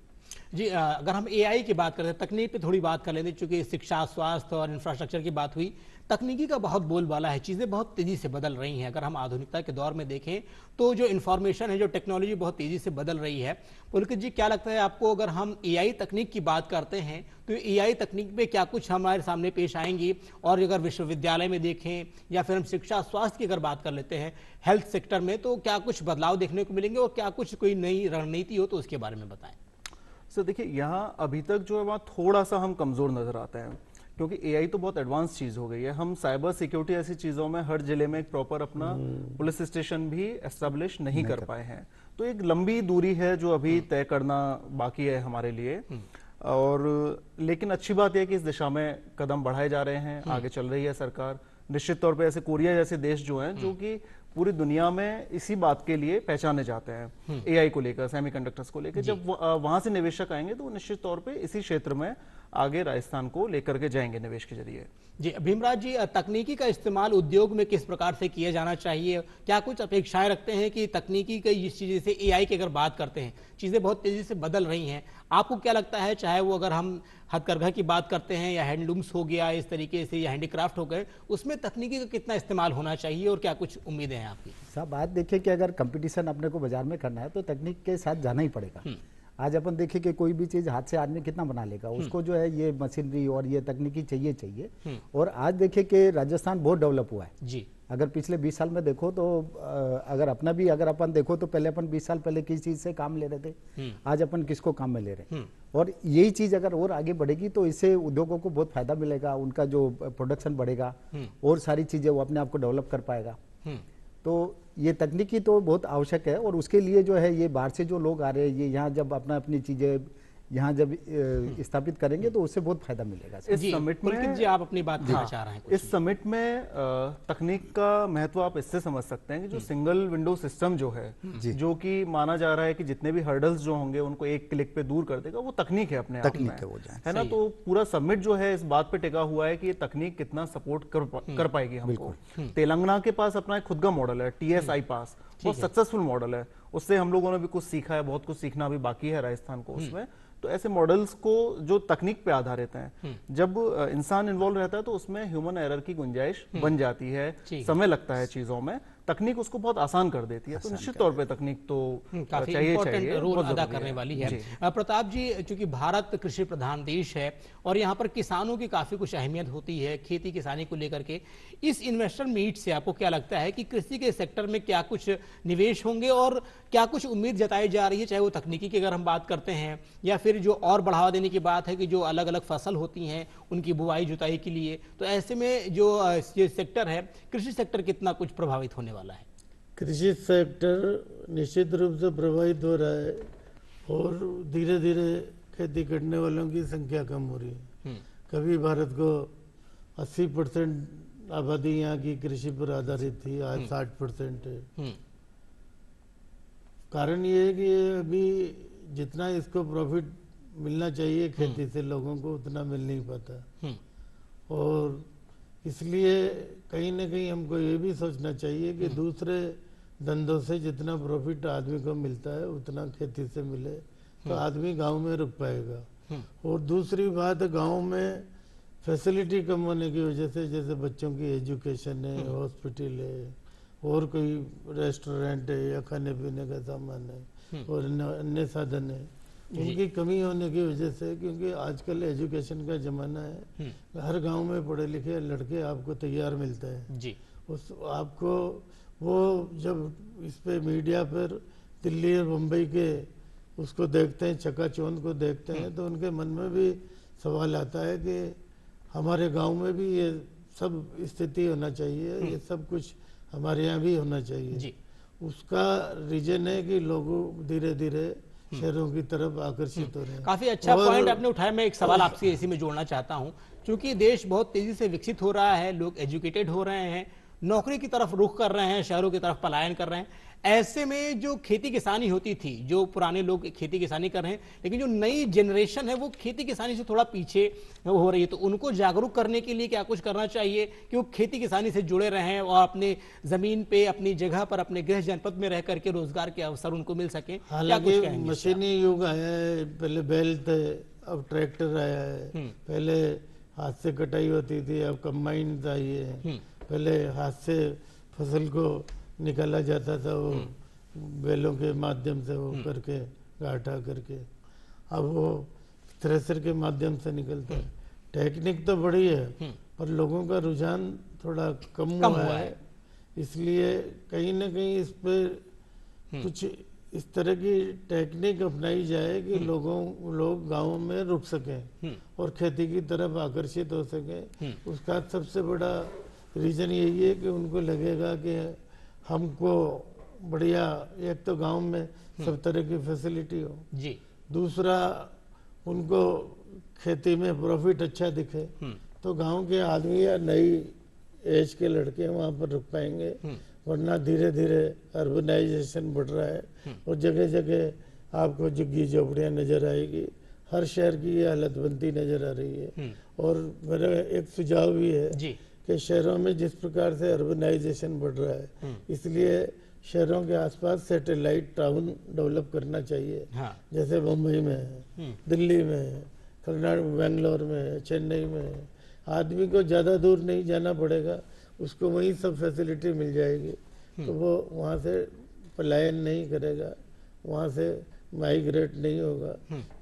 [SPEAKER 1] जी, अगर हम एआई की बात करें, तकनीक पे थोड़ी बात कर लेते, चूंकि शिक्षा, स्वास्थ्य और इंफ्रास्ट्रक्चर की बात हुई, तकनीकी का बहुत बोलबाला है, चीज़ें बहुत तेज़ी से बदल रही हैं। अगर हम आधुनिकता के दौर में देखें तो जो इन्फॉर्मेशन है, जो टेक्नोलॉजी बहुत तेज़ी से बदल रही है। पुलकित जी, क्या लगता है आपको, अगर हम एआई तकनीक की बात करते हैं तो एआई तकनीक में क्या कुछ हमारे सामने पेश आएंगी? और अगर विश्वविद्यालय में देखें या फिर हम शिक्षा, स्वास्थ्य की अगर बात कर लेते हैं, हेल्थ सेक्टर में, तो क्या कुछ बदलाव देखने को मिलेंगे और क्या कुछ कोई नई रणनीति हो तो उसके बारे में बताएं।
[SPEAKER 5] सर देखिए, यहाँ अभी तक जो है वहाँ थोड़ा सा हम कमज़ोर नज़र आते हैं, क्योंकि एआई तो बहुत एडवांस चीज़ हो गई है। हम साइबर सिक्योरिटी ऐसी चीज़ों में हर जिले में एक प्रॉपर अपना पुलिस स्टेशन भी एस्टेब्लिश नहीं कर पाए हैं। तो एक लंबी दूरी है जो अभी तय करना बाकी है हमारे लिए। और लेकिन अच्छी बात यह कि इस दिशा में कदम बढ़ाए जा रहे हैं, आगे चल रही है सरकार। निश्चित तौर पे ऐसे कोरिया जैसे देश जो हैं, जो कि पूरी दुनिया में इसी बात के लिए पहचाने जाते हैं, एआई को लेकर, सेमीकंडक्टर्स को लेकर, जब वहां से निवेशक आएंगे तो निश्चित तौर पे इसी क्षेत्र में आगे राजस्थान को लेकर के जाएंगे निवेश के जरिए।
[SPEAKER 1] जी, भीमराज जी, तकनीकी का इस्तेमाल उद्योग में किस प्रकार से किया जाना चाहिए? क्या कुछ अपेक्षाएं रखते हैं कि तकनीकी की इस चीज़, जैसे एआई की अगर बात करते हैं, चीज़ें बहुत तेज़ी से बदल रही हैं, आपको क्या लगता है, चाहे वो अगर हम हथकरघा की बात करते हैं या हैंडलूम्स हो गया इस तरीके से, या हैंडीक्राफ्ट हो गए, उसमें तकनीकी का कितना इस्तेमाल होना चाहिए और क्या कुछ उम्मीदें हैं आपकी?
[SPEAKER 6] साहब, बात देखिए कि अगर कंपटीशन अपने को बाजार में करना है तो तकनीक के साथ जाना ही पड़ेगा। आज अपन देखें कि कोई भी चीज हाथ से आदमी कितना बना लेगा, उसको जो है ये मशीनरी और ये तकनीकी चाहिए। और आज देखें कि राजस्थान बहुत डेवलप हुआ है
[SPEAKER 1] जी।
[SPEAKER 6] अगर पिछले 20 साल में देखो तो अगर अपना भी अगर अपन देखो तो पहले अपन 20 साल पहले किस चीज से काम ले रहे थे, आज अपन किसको काम में ले रहे हैं। और यही चीज अगर और आगे बढ़ेगी तो इससे उद्योगों को बहुत फायदा मिलेगा, उनका जो प्रोडक्शन बढ़ेगा और सारी चीजें वो अपने आप को डेवलप कर पाएगा। तो ये तकनीकी तो बहुत आवश्यक है और उसके लिए जो है ये बाहर से जो लोग आ रहे हैं, ये यहाँ जब अपनी चीजें यहाँ जब स्थापित करेंगे तो उससे बहुत फायदा मिलेगा।
[SPEAKER 5] इस समिट में
[SPEAKER 1] जी, आप अपनी बात कहना चाह रहे हैं?
[SPEAKER 5] इस समिट में तकनीक का महत्व आप इससे समझ सकते हैं कि जो सिंगल विंडो सिस्टम जो है, जो कि माना जा रहा है कि जितने भी हर्डल्स जो होंगे उनको एक क्लिक पे दूर कर देगा, वो तकनीक है अपने आप में, है ना। तो पूरा समिट जो है इस बात पे टिका हुआ है कि ये तकनीक कितना सपोर्ट कर पाएगी हमको। तेलंगाना के पास अपना एक खुद का मॉडल है, TSI पास, बहुत सक्सेसफुल मॉडल है। उससे हम लोगों ने भी कुछ सीखा है, बहुत कुछ सीखना भी बाकी है राजस्थान को उसमें। तो ऐसे मॉडल्स को जो तकनीक पे आधारित हैं, जब इंसान इन्वॉल्व रहता है तो उसमें ह्यूमन एरर की गुंजाइश बन जाती है, समय लगता है चीजों में, तकनीक उसको बहुत आसान कर देती है। तो निश्चित तौर पे तकनीक तो
[SPEAKER 1] काफी इंपॉर्टेंट रोल अदा करने वाली है। प्रताप जी, चूंकि भारत कृषि प्रधान देश है और यहाँ पर किसानों की काफी कुछ अहमियत होती है खेती किसानी को लेकर के, इस इन्वेस्टर मीट से आपको क्या लगता है कि कृषि के सेक्टर में क्या कुछ निवेश होंगे और क्या कुछ उम्मीद जताई जा रही है, चाहे वो तकनीकी की अगर हम बात करते हैं या फिर जो और बढ़ावा देने की बात है कि जो अलग अलग फसल होती हैं उनकी बुआई जुताई के लिए, तो ऐसे में जो ये सेक्टर है, कृषि सेक्टर कितना कुछ प्रभावित होने वाला है?
[SPEAKER 4] कृषि सेक्टर निश्चित रूप से प्रभावित हो रहा है और धीरे धीरे खेती करने वालों की संख्या कम हो रही है। कभी भारत को 80% आबादी यहाँ की कृषि पर आधारित थी, आज 60% है। कारण ये है कि अभी जितना इसको प्रॉफिट मिलना चाहिए खेती से लोगों को, उतना मिल नहीं पाता। और इसलिए कहीं ना कहीं हमको ये भी सोचना चाहिए कि दूसरे धंधों से जितना प्रॉफिट आदमी को मिलता है उतना खेती से मिले तो आदमी गांव में रुक पाएगा। और दूसरी बात, गांव में फैसिलिटी कम होने की वजह से, जैसे बच्चों की एजुकेशन है, हॉस्पिटल है, और कोई रेस्टोरेंट है या खाने पीने का सामान है और अन्य साधन है, उनकी कमी होने की वजह से, क्योंकि आजकल एजुकेशन का जमाना है, हर गांव में पढ़े लिखे लड़के आपको तैयार मिलते हैं जी। उस आपको वो जब इस पे मीडिया पर दिल्ली और मुंबई के उसको देखते हैं, चकाचौंध को देखते हैं, तो उनके मन में भी सवाल आता है कि हमारे गांव में भी ये सब स्थिति होना चाहिए, ये सब कुछ हमारे यहाँ भी होना चाहिए जी। उसका रीजन है कि लोग धीरे धीरे शहरों की तरफ आकर्षित हो रहे हैं।
[SPEAKER 1] काफी अच्छा पॉइंट आपने उठाया। मैं एक सवाल आपसे इसी में जोड़ना चाहता हूं, क्योंकि देश बहुत तेजी से विकसित हो रहा है, लोग एजुकेटेड हो रहे हैं, नौकरी की तरफ रुख कर रहे हैं, शहरों की तरफ पलायन कर रहे हैं। ऐसे में जो खेती किसानी होती थी, जो पुराने लोग खेती किसानी कर रहे हैं, लेकिन जो नई जनरेशन है वो खेती किसानी से थोड़ा पीछे हो रही है, तो उनको जागरूक करने के लिए क्या कुछ करना चाहिए कि वो खेती किसानी से जुड़े रहें और अपने जमीन पे, अपनी जगह पर, अपने गृह जनपद में रह करके रोजगार के अवसर उनको मिल सके?
[SPEAKER 4] हालांकि मशीनी युग आया है, पहले बैल थे, अब ट्रैक्टर आया है, पहले हाथ से कटाई होती थी, अब कंबाइन आई है, पहले हाथ से फसल को निकाला जाता था, वो बैलों के माध्यम से वो करके गाढ़ा करके, अब वो थ्रेसर के माध्यम से निकलता है। टेक्निक तो बड़ी है पर लोगों का रुझान थोड़ा कम हुआ है, इसलिए कहीं ना कहीं इस पे कुछ इस तरह की टेक्निक अपनाई जाए कि लोग गाँव में रुक सकें और खेती की तरफ आकर्षित हो सकें। उसका सबसे बड़ा रीजन यही है कि उनको लगेगा कि हमको बढ़िया, एक तो गांव में सब तरह की फैसिलिटी हो
[SPEAKER 1] जी,
[SPEAKER 4] दूसरा उनको खेती में प्रॉफिट अच्छा दिखे, तो गांव के आदमी या नई एज के लड़के वहां पर रुक पाएंगे। वरना धीरे धीरे अर्बनाइजेशन बढ़ रहा है और जगह जगह आपको झुग्गी झोपड़ियां नजर आएगी, हर शहर की ये हालत बनती नजर आ रही है। और मेरा एक सुझाव भी है
[SPEAKER 1] जी,
[SPEAKER 4] कि शहरों में जिस प्रकार से अर्बनाइजेशन बढ़ रहा है, इसलिए शहरों के आसपास सैटेलाइट टाउन डेवलप करना चाहिए।
[SPEAKER 1] हाँ,
[SPEAKER 4] जैसे मुंबई में है, दिल्ली में है, कर्नाटक, बेंगलोर में है, चेन्नई में है। आदमी को ज़्यादा दूर नहीं जाना पड़ेगा, उसको वहीं सब फैसिलिटी मिल जाएगी, तो वो वहाँ से पलायन नहीं करेगा, वहाँ से माइग्रेट नहीं होगा।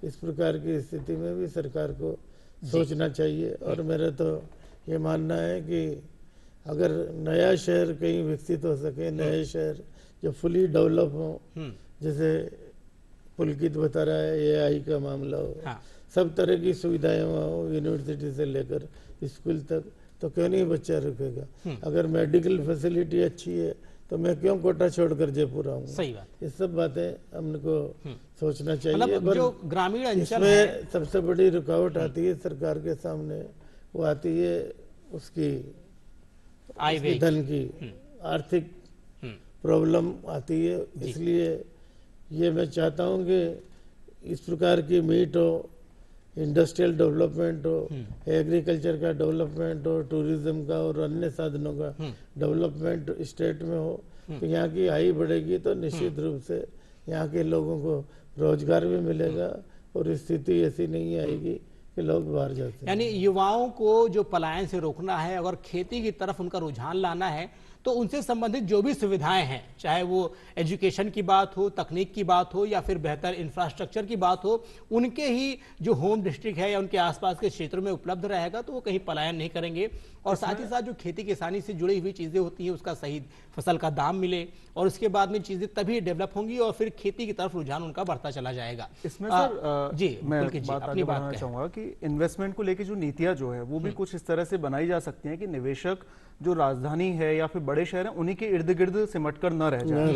[SPEAKER 4] इस प्रकार की स्थिति में भी सरकार को सोचना चाहिए। और मेरा तो ये मानना है कि अगर नया शहर कहीं विकसित हो सके, नए शहर जो फुली डेवलप हो, जैसे पुलकित बता रहा है AI का मामला हो,
[SPEAKER 1] हाँ,
[SPEAKER 4] सब तरह की सुविधाएं हो, यूनिवर्सिटी से लेकर स्कूल तक, तो क्यों नहीं बच्चा रुकेगा। अगर मेडिकल फैसिलिटी अच्छी है तो मैं क्यों कोटा छोड़कर जयपुर आऊंगा।
[SPEAKER 1] सही बात।
[SPEAKER 4] ये सब बातें हमको सोचना चाहिए।
[SPEAKER 1] मतलब जो ग्रामीण अंचल
[SPEAKER 4] इसमें सबसे बड़ी रुकावट आती है सरकार के सामने, वो आती है उसकी धन की आर्थिक प्रॉब्लम आती है। इसलिए ये मैं चाहता हूँ कि इस प्रकार की मीट हो, इंडस्ट्रियल डेवलपमेंट हो, एग्रीकल्चर का डेवलपमेंट हो, टूरिज्म का और अन्य साधनों का डेवलपमेंट स्टेट में हो, तो यहाँ की आय बढ़ेगी तो निश्चित रूप से यहाँ के लोगों को रोजगार भी मिलेगा और स्थिति ऐसी नहीं आएगी कि लोग बाहर जाते हैं।
[SPEAKER 1] यानी युवाओं को जो पलायन से रोकना है, अगर खेती की तरफ उनका रुझान लाना है, तो उनसे संबंधित जो भी सुविधाएं हैं, चाहे वो एजुकेशन की बात हो, तकनीक की बात हो या फिर बेहतर इंफ्रास्ट्रक्चर की बात हो, उनके ही जो होम डिस्ट्रिक्ट है या उनके आसपास के क्षेत्रों में उपलब्ध रहेगा तो वो कहीं पलायन नहीं करेंगे। और साथ ही साथ जो खेती किसानी से जुड़ी हुई चीज़ें होती हैं उसका सही फसल का दाम मिले और उसके बाद में चीज़ें तभी डेवलप होंगी और फिर खेती की तरफ रुझान उनका बढ़ता चला जाएगा।
[SPEAKER 5] इसमें सर
[SPEAKER 1] जी,
[SPEAKER 5] मैं
[SPEAKER 1] पुलकित जी,
[SPEAKER 5] बात
[SPEAKER 1] अपनी
[SPEAKER 5] आगे
[SPEAKER 1] बात
[SPEAKER 5] बढ़ाना
[SPEAKER 1] कहें।
[SPEAKER 5] चाहूंगा कि इन्वेस्टमेंट को लेके जो नीतियां जो है वो भी कुछ इस तरह से बनाई जा सकती हैं कि निवेशक जो राजधानी है या फिर बड़े शहर हैं उन्हीं के इर्द गिर्द सिमट कर न रह जाए,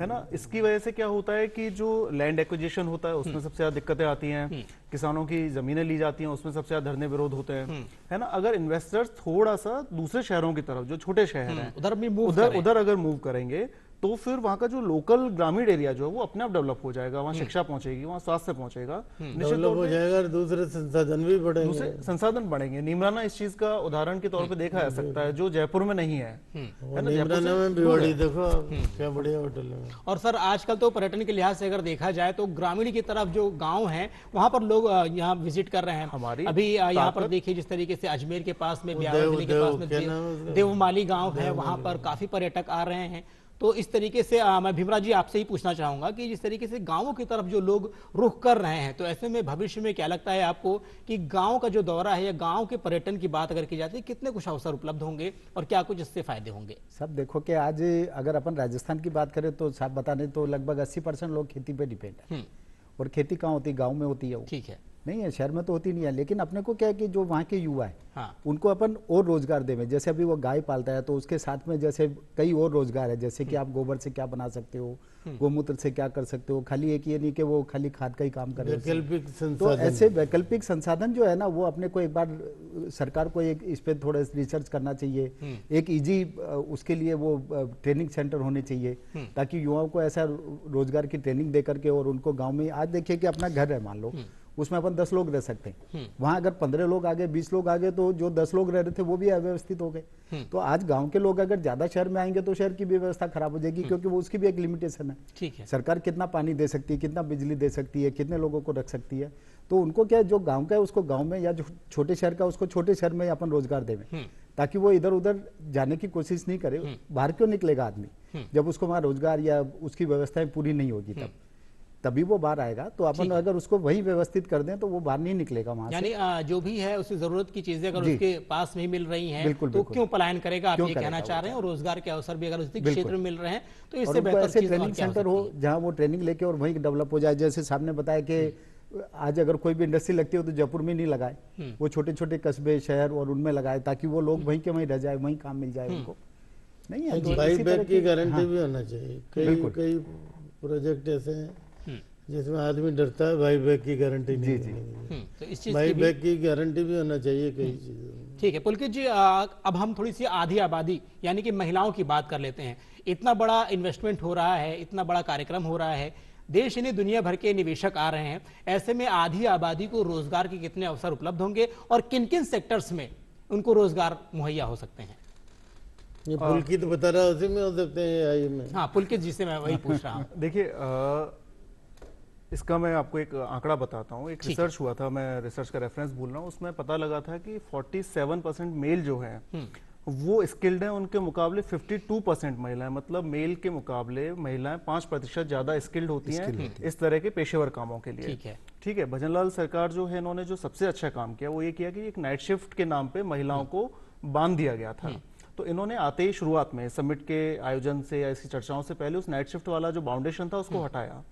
[SPEAKER 5] है ना। इसकी वजह से क्या होता है कि जो लैंड एक्विजिशन होता है उसमें सबसे ज्यादा दिक्कतें आती हैं, किसानों की जमीनें ली जाती हैं उसमें सबसे ज्यादा धरने विरोध होते हैं, है ना। अगर इन्वेस्टर्स थोड़ा सा दूसरे शहरों की तरफ, जो छोटे शहर हैं
[SPEAKER 1] उधर भी मूव करें।
[SPEAKER 5] उधर अगर मूव करेंगे तो फिर वहां का जो लोकल ग्रामीण एरिया जो है वो अपने आप डेवलप हो जाएगा, वहां शिक्षा पहुंचेगी, वहां स्वास्थ्य पहुंचेगा,
[SPEAKER 4] डेवलप हो जाएगा और दूसरे संसाधन भी बढ़ेंगे,
[SPEAKER 5] दूसरे संसाधन बढ़ेंगे। नीमराना इस चीज का उदाहरण के तौर पे देखा जा सकता है, जो जयपुर में नहीं है, है ना।
[SPEAKER 4] निमराना में भिवाड़ी देखो क्या बढ़िया होटल है।
[SPEAKER 1] और सर आजकल तो पर्यटन के लिहाज से अगर देखा जाए तो ग्रामीण की तरफ जो गांव हैं वहां पर लोग यहाँ विजिट कर रहे हैं।
[SPEAKER 5] हमारी
[SPEAKER 1] अभी यहाँ पर देखिए जिस तरीके से अजमेर के पास में, ब्यावर जिले के पास में देवमाली गांव है, वहां पर काफी पर्यटक आ रहे हैं। तो इस तरीके से मैं भीमराज जी आपसे ही पूछना चाहूंगा कि जिस तरीके से गांवों की तरफ जो लोग रुख कर रहे हैं, तो ऐसे में भविष्य में क्या लगता है आपको कि गांव का जो दौरा है या गांव के पर्यटन की बात अगर की जाती है, कितने कुछ अवसर उपलब्ध होंगे और क्या कुछ इससे फायदे होंगे?
[SPEAKER 6] सब देखो कि आज अगर अपन राजस्थान की बात करें तो साफ बताने तो लगभग 80% लोग खेती पे डिपेंड है। और खेती कहाँ होती है? गाँव में होती है वो।
[SPEAKER 1] ठीक है।
[SPEAKER 6] नहीं है, शहर में तो होती नहीं है, लेकिन अपने को क्या है कि जो वहाँ के युवा है
[SPEAKER 1] हाँ।
[SPEAKER 6] उनको अपन और रोजगार देवें। जैसे अभी वो गाय पालता है तो उसके साथ में जैसे कई और रोजगार है, जैसे कि आप गोबर से क्या बना सकते हो, गोमूत्र से क्या कर सकते हो। खाली एक ये नहीं कि वो खाली खाद का ही काम करे,
[SPEAKER 4] वैकल्पिक
[SPEAKER 6] तो
[SPEAKER 4] संसाधन,
[SPEAKER 6] ऐसे वैकल्पिक संसाधन जो है ना वो अपने को एक बार सरकार को एक इस पे थोड़ा रिसर्च करना चाहिए। एक इजी उसके लिए वो ट्रेनिंग सेंटर होने चाहिए ताकि युवाओं को ऐसा रोजगार की ट्रेनिंग दे करके, और उनको गांव में आज देखिए कि अपना घर है मान लो, उसमें अपन 10 लोग रह सकते हैं, वहां अगर 15 लोग आ गए, 20 लोग आ गए, तो जो 10 लोग रह रहे थे वो भी अव्यवस्थित हो गए। तो आज गांव के लोग अगर ज्यादा शहर में आएंगे तो शहर की भी व्यवस्था खराब हो जाएगी, क्योंकि वो उसकी भी एक लिमिटेशन है।
[SPEAKER 1] ठीक है।
[SPEAKER 6] सरकार कितना पानी दे सकती है, कितना बिजली दे सकती है, कितने लोगों को रख सकती है। तो उनको क्या है, जो गांव का है उसको गांव में, या जो छोटे शहर का उसको छोटे शहर में अपन रोजगार देवें, ताकि वो इधर उधर जाने की कोशिश नहीं करे। बाहर क्यों निकलेगा आदमी, जब उसको वहां रोजगार या उसकी व्यवस्थाएं पूरी नहीं होगी तभी वो बाहर आएगा। तो अपन अगर उसको वही व्यवस्थित कर दें तो वो बाहर नहीं निकलेगा वहां से।
[SPEAKER 1] यानी जो भी है उसे जरूरत की चीजें अगर उसके पास में मिल रही हैं
[SPEAKER 6] बिल्कुल,
[SPEAKER 1] तो
[SPEAKER 6] बिल्कुल।
[SPEAKER 1] क्यों पलायन करेगा, आप
[SPEAKER 6] क्यों
[SPEAKER 1] ये
[SPEAKER 6] करेगा
[SPEAKER 1] कहना
[SPEAKER 6] वो?
[SPEAKER 1] चाह रहे हैं। और रोजगार के अवसर भी अगर उसी
[SPEAKER 6] बिल्कुल।
[SPEAKER 1] क्षेत्र में मिल रहे हैं तो
[SPEAKER 6] और
[SPEAKER 1] इससे
[SPEAKER 6] उनको
[SPEAKER 1] बेहतर
[SPEAKER 6] ऐसे
[SPEAKER 1] चीज और
[SPEAKER 6] ट्रेनिंग
[SPEAKER 1] क्या हो
[SPEAKER 6] सेंटर
[SPEAKER 1] सकती
[SPEAKER 6] हो जहां वो ट्रेनिंग लेके और वहीं डेवलप हो जाए। जैसे सामने बताया कि आज अगर कोई भी इंडस्ट्री लगती हो तो जयपुर में नहीं लगाए, वो छोटे छोटे कस्बे शहर और उनमें लगाए, ताकि वो लोग वहीं के वहीं रह जाए, वहीं काम मिल जाए उनको। नहीं है तो
[SPEAKER 4] बाई
[SPEAKER 6] इसी तरह
[SPEAKER 4] बैक की गारंटी
[SPEAKER 6] हाँ,
[SPEAKER 4] भी होना चाहिए। कई
[SPEAKER 6] बिल्कुल।
[SPEAKER 4] कई प्रोजेक्ट ऐसे हैं जिसमें आदमी डरता है बाई बैक की गारंटी नहीं
[SPEAKER 6] जी।
[SPEAKER 4] मिलेगी।
[SPEAKER 1] तो इस चीज
[SPEAKER 4] बाई
[SPEAKER 1] की भी
[SPEAKER 4] बैक की गारंटी भी होना चाहिए कई चीजों में।
[SPEAKER 1] ठीक है। पुलकित जी, अब हम थोड़ी सी आधी आबादी यानी कि महिलाओं की बात कर लेते हैं। इतना बड़ा इन्वेस्टमेंट हो रहा है, इतना बड़ा कार्यक्रम हो रहा है, देश यानी दुनिया भर के निवेशक आ रहे हैं, ऐसे में आधी आबादी को रोजगार के कितने अवसर उपलब्ध होंगे और किन किन सेक्टर्स में उनको रोजगार मुहैया हो सकते हैं?
[SPEAKER 4] ये पुलकित बता रहा उसी में हो सकते हैं AI में।
[SPEAKER 1] हाँ, पुलकित जी से मैं वही पूछ रहा हूँ।
[SPEAKER 5] देखिए, इसका मैं आपको एक आंकड़ा बताता हूँ। एक
[SPEAKER 1] ठीक
[SPEAKER 5] रिसर्च हुआ था, मैं रिसर्च का रेफरेंस बोल रहा हूँ, उसमें पता लगा था कि 47% मेल जो है वो स्किल्ड है, उनके मुकाबले 52% महिलाएं, मतलब मेल के मुकाबले महिलाएं 5% ज्यादा स्किल्ड होती हैं इस तरह के पेशेवर कामों के लिए। ठीक है। भजनलाल सरकार जो है, इन्होंने जो सबसे अच्छा काम किया वो ये किया कि एक नाइट शिफ्ट के नाम पे महिलाओं को बांध दिया गया था। तो इन्होंने आते ही शुरुआत में समिट के आयोजन से या ऐसी चर्चाओं से पहले उस नाइट शिफ्ट वाला जो बाउंडेशन था उसको हटाया।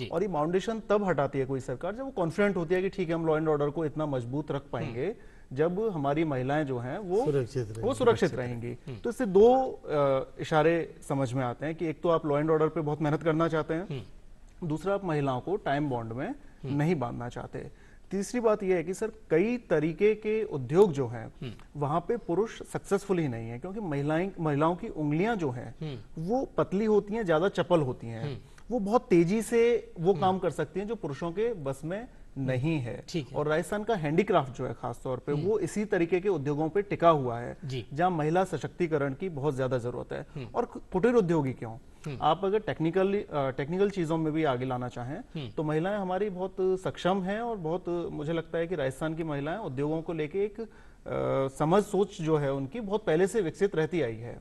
[SPEAKER 5] और ये बाउंडेशन तब हटाती है कोई सरकार जब वो कॉन्फिडेंट होती है कि ठीक है, हम लॉ एंड ऑर्डर को इतना मजबूत रख पाएंगे जब हमारी महिलाएं जो हैं वो सुरक्षित रहेंगी। तो इससे दो इशारे समझ में आते हैं कि एक तो आप लॉ एंड ऑर्डर पे बहुत मेहनत करना चाहते हैं, दूसरा आप महिलाओं को टाइम बॉन्ड में नहीं बांधना चाहते। तीसरी बात यह है कि सर कई तरीके के उद्योग जो हैं वहां पे पुरुष सक्सेसफुल ही नहीं है, क्योंकि महिलाओं की उंगलियां जो हैं वो पतली होती हैं, ज्यादा चपल होती हैं, वो बहुत तेजी से वो काम कर सकती हैं जो पुरुषों के बस में नहीं है। और राजस्थान का हैंडीक्राफ्ट जो है खास तौर पे वो इसी तरीके के उद्योगों पे टिका हुआ है जहां महिला सशक्तिकरण की बहुत ज्यादा जरूरत है। और कुटीर उद्योगी क्यों, आप अगर टेक्निकल चीजों में भी आगे लाना चाहें तो महिलाएं हमारी बहुत सक्षम हैं, और बहुत मुझे लगता है कि राजस्थान की महिलाएं उद्योगों को लेके एक समझ सोच जो है उनकी बहुत पहले से विकसित रहती आई है।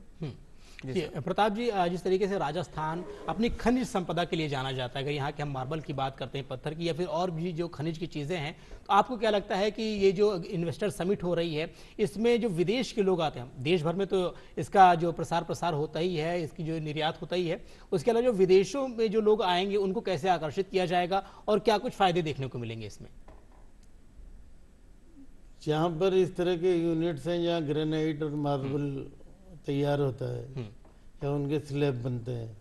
[SPEAKER 1] प्रताप जी, जिस तरीके से राजस्थान अपनी खनिज संपदा के लिए जाना जाता है, अगर यहाँ के हम मार्बल की बात करते हैं, पत्थर की, या फिर और भी जो खनिज की चीजें हैं, तो आपको क्या लगता है कि ये जो इन्वेस्टर समिट हो रही है इसमें जो विदेश के लोग आते हैं, देश भर में तो इसका जो प्रसार होता ही है, इसकी जो निर्यात होता ही है, उसके अलावा जो विदेशों में जो लोग आएंगे उनको कैसे आकर्षित किया जाएगा और क्या कुछ फायदे देखने को मिलेंगे इसमें?
[SPEAKER 4] जहाँ पर इस तरह के यूनिट्स हैं जहाँ ग्रेनाइट और मार्बल तैयार होता है या उनके स्लैब बनते हैं,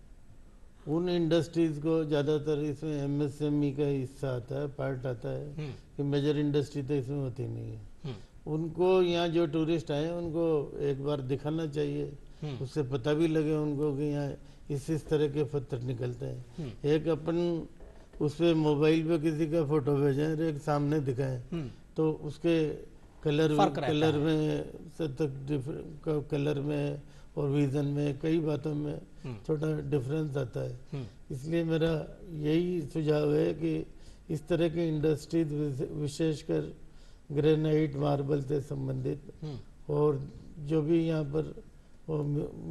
[SPEAKER 4] उन इंडस्ट्रीज को ज़्यादातर इसमें MSME का हिस्सा आता है, पार्ट आता है कि मेजर इंडस्ट्री तो इसमें होती नहीं है। उनको यहाँ जो टूरिस्ट आए उनको एक बार दिखाना चाहिए, उससे पता भी लगे उनको कि यहाँ इस तरह के पत्थर निकलते हैं। एक अपन उस पर मोबाइल पे किसी का फोटो भेजें और एक सामने दिखाएं तो उसके कलर में और विजन में कई बातों में थोड़ा डिफरेंस आता है। इसलिए मेरा यही सुझाव है कि इस तरह की इंडस्ट्रीज विशेषकर ग्रेनाइट मार्बल से संबंधित और जो भी यहाँ पर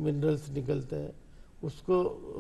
[SPEAKER 4] मिनरल्स निकलते हैं उसको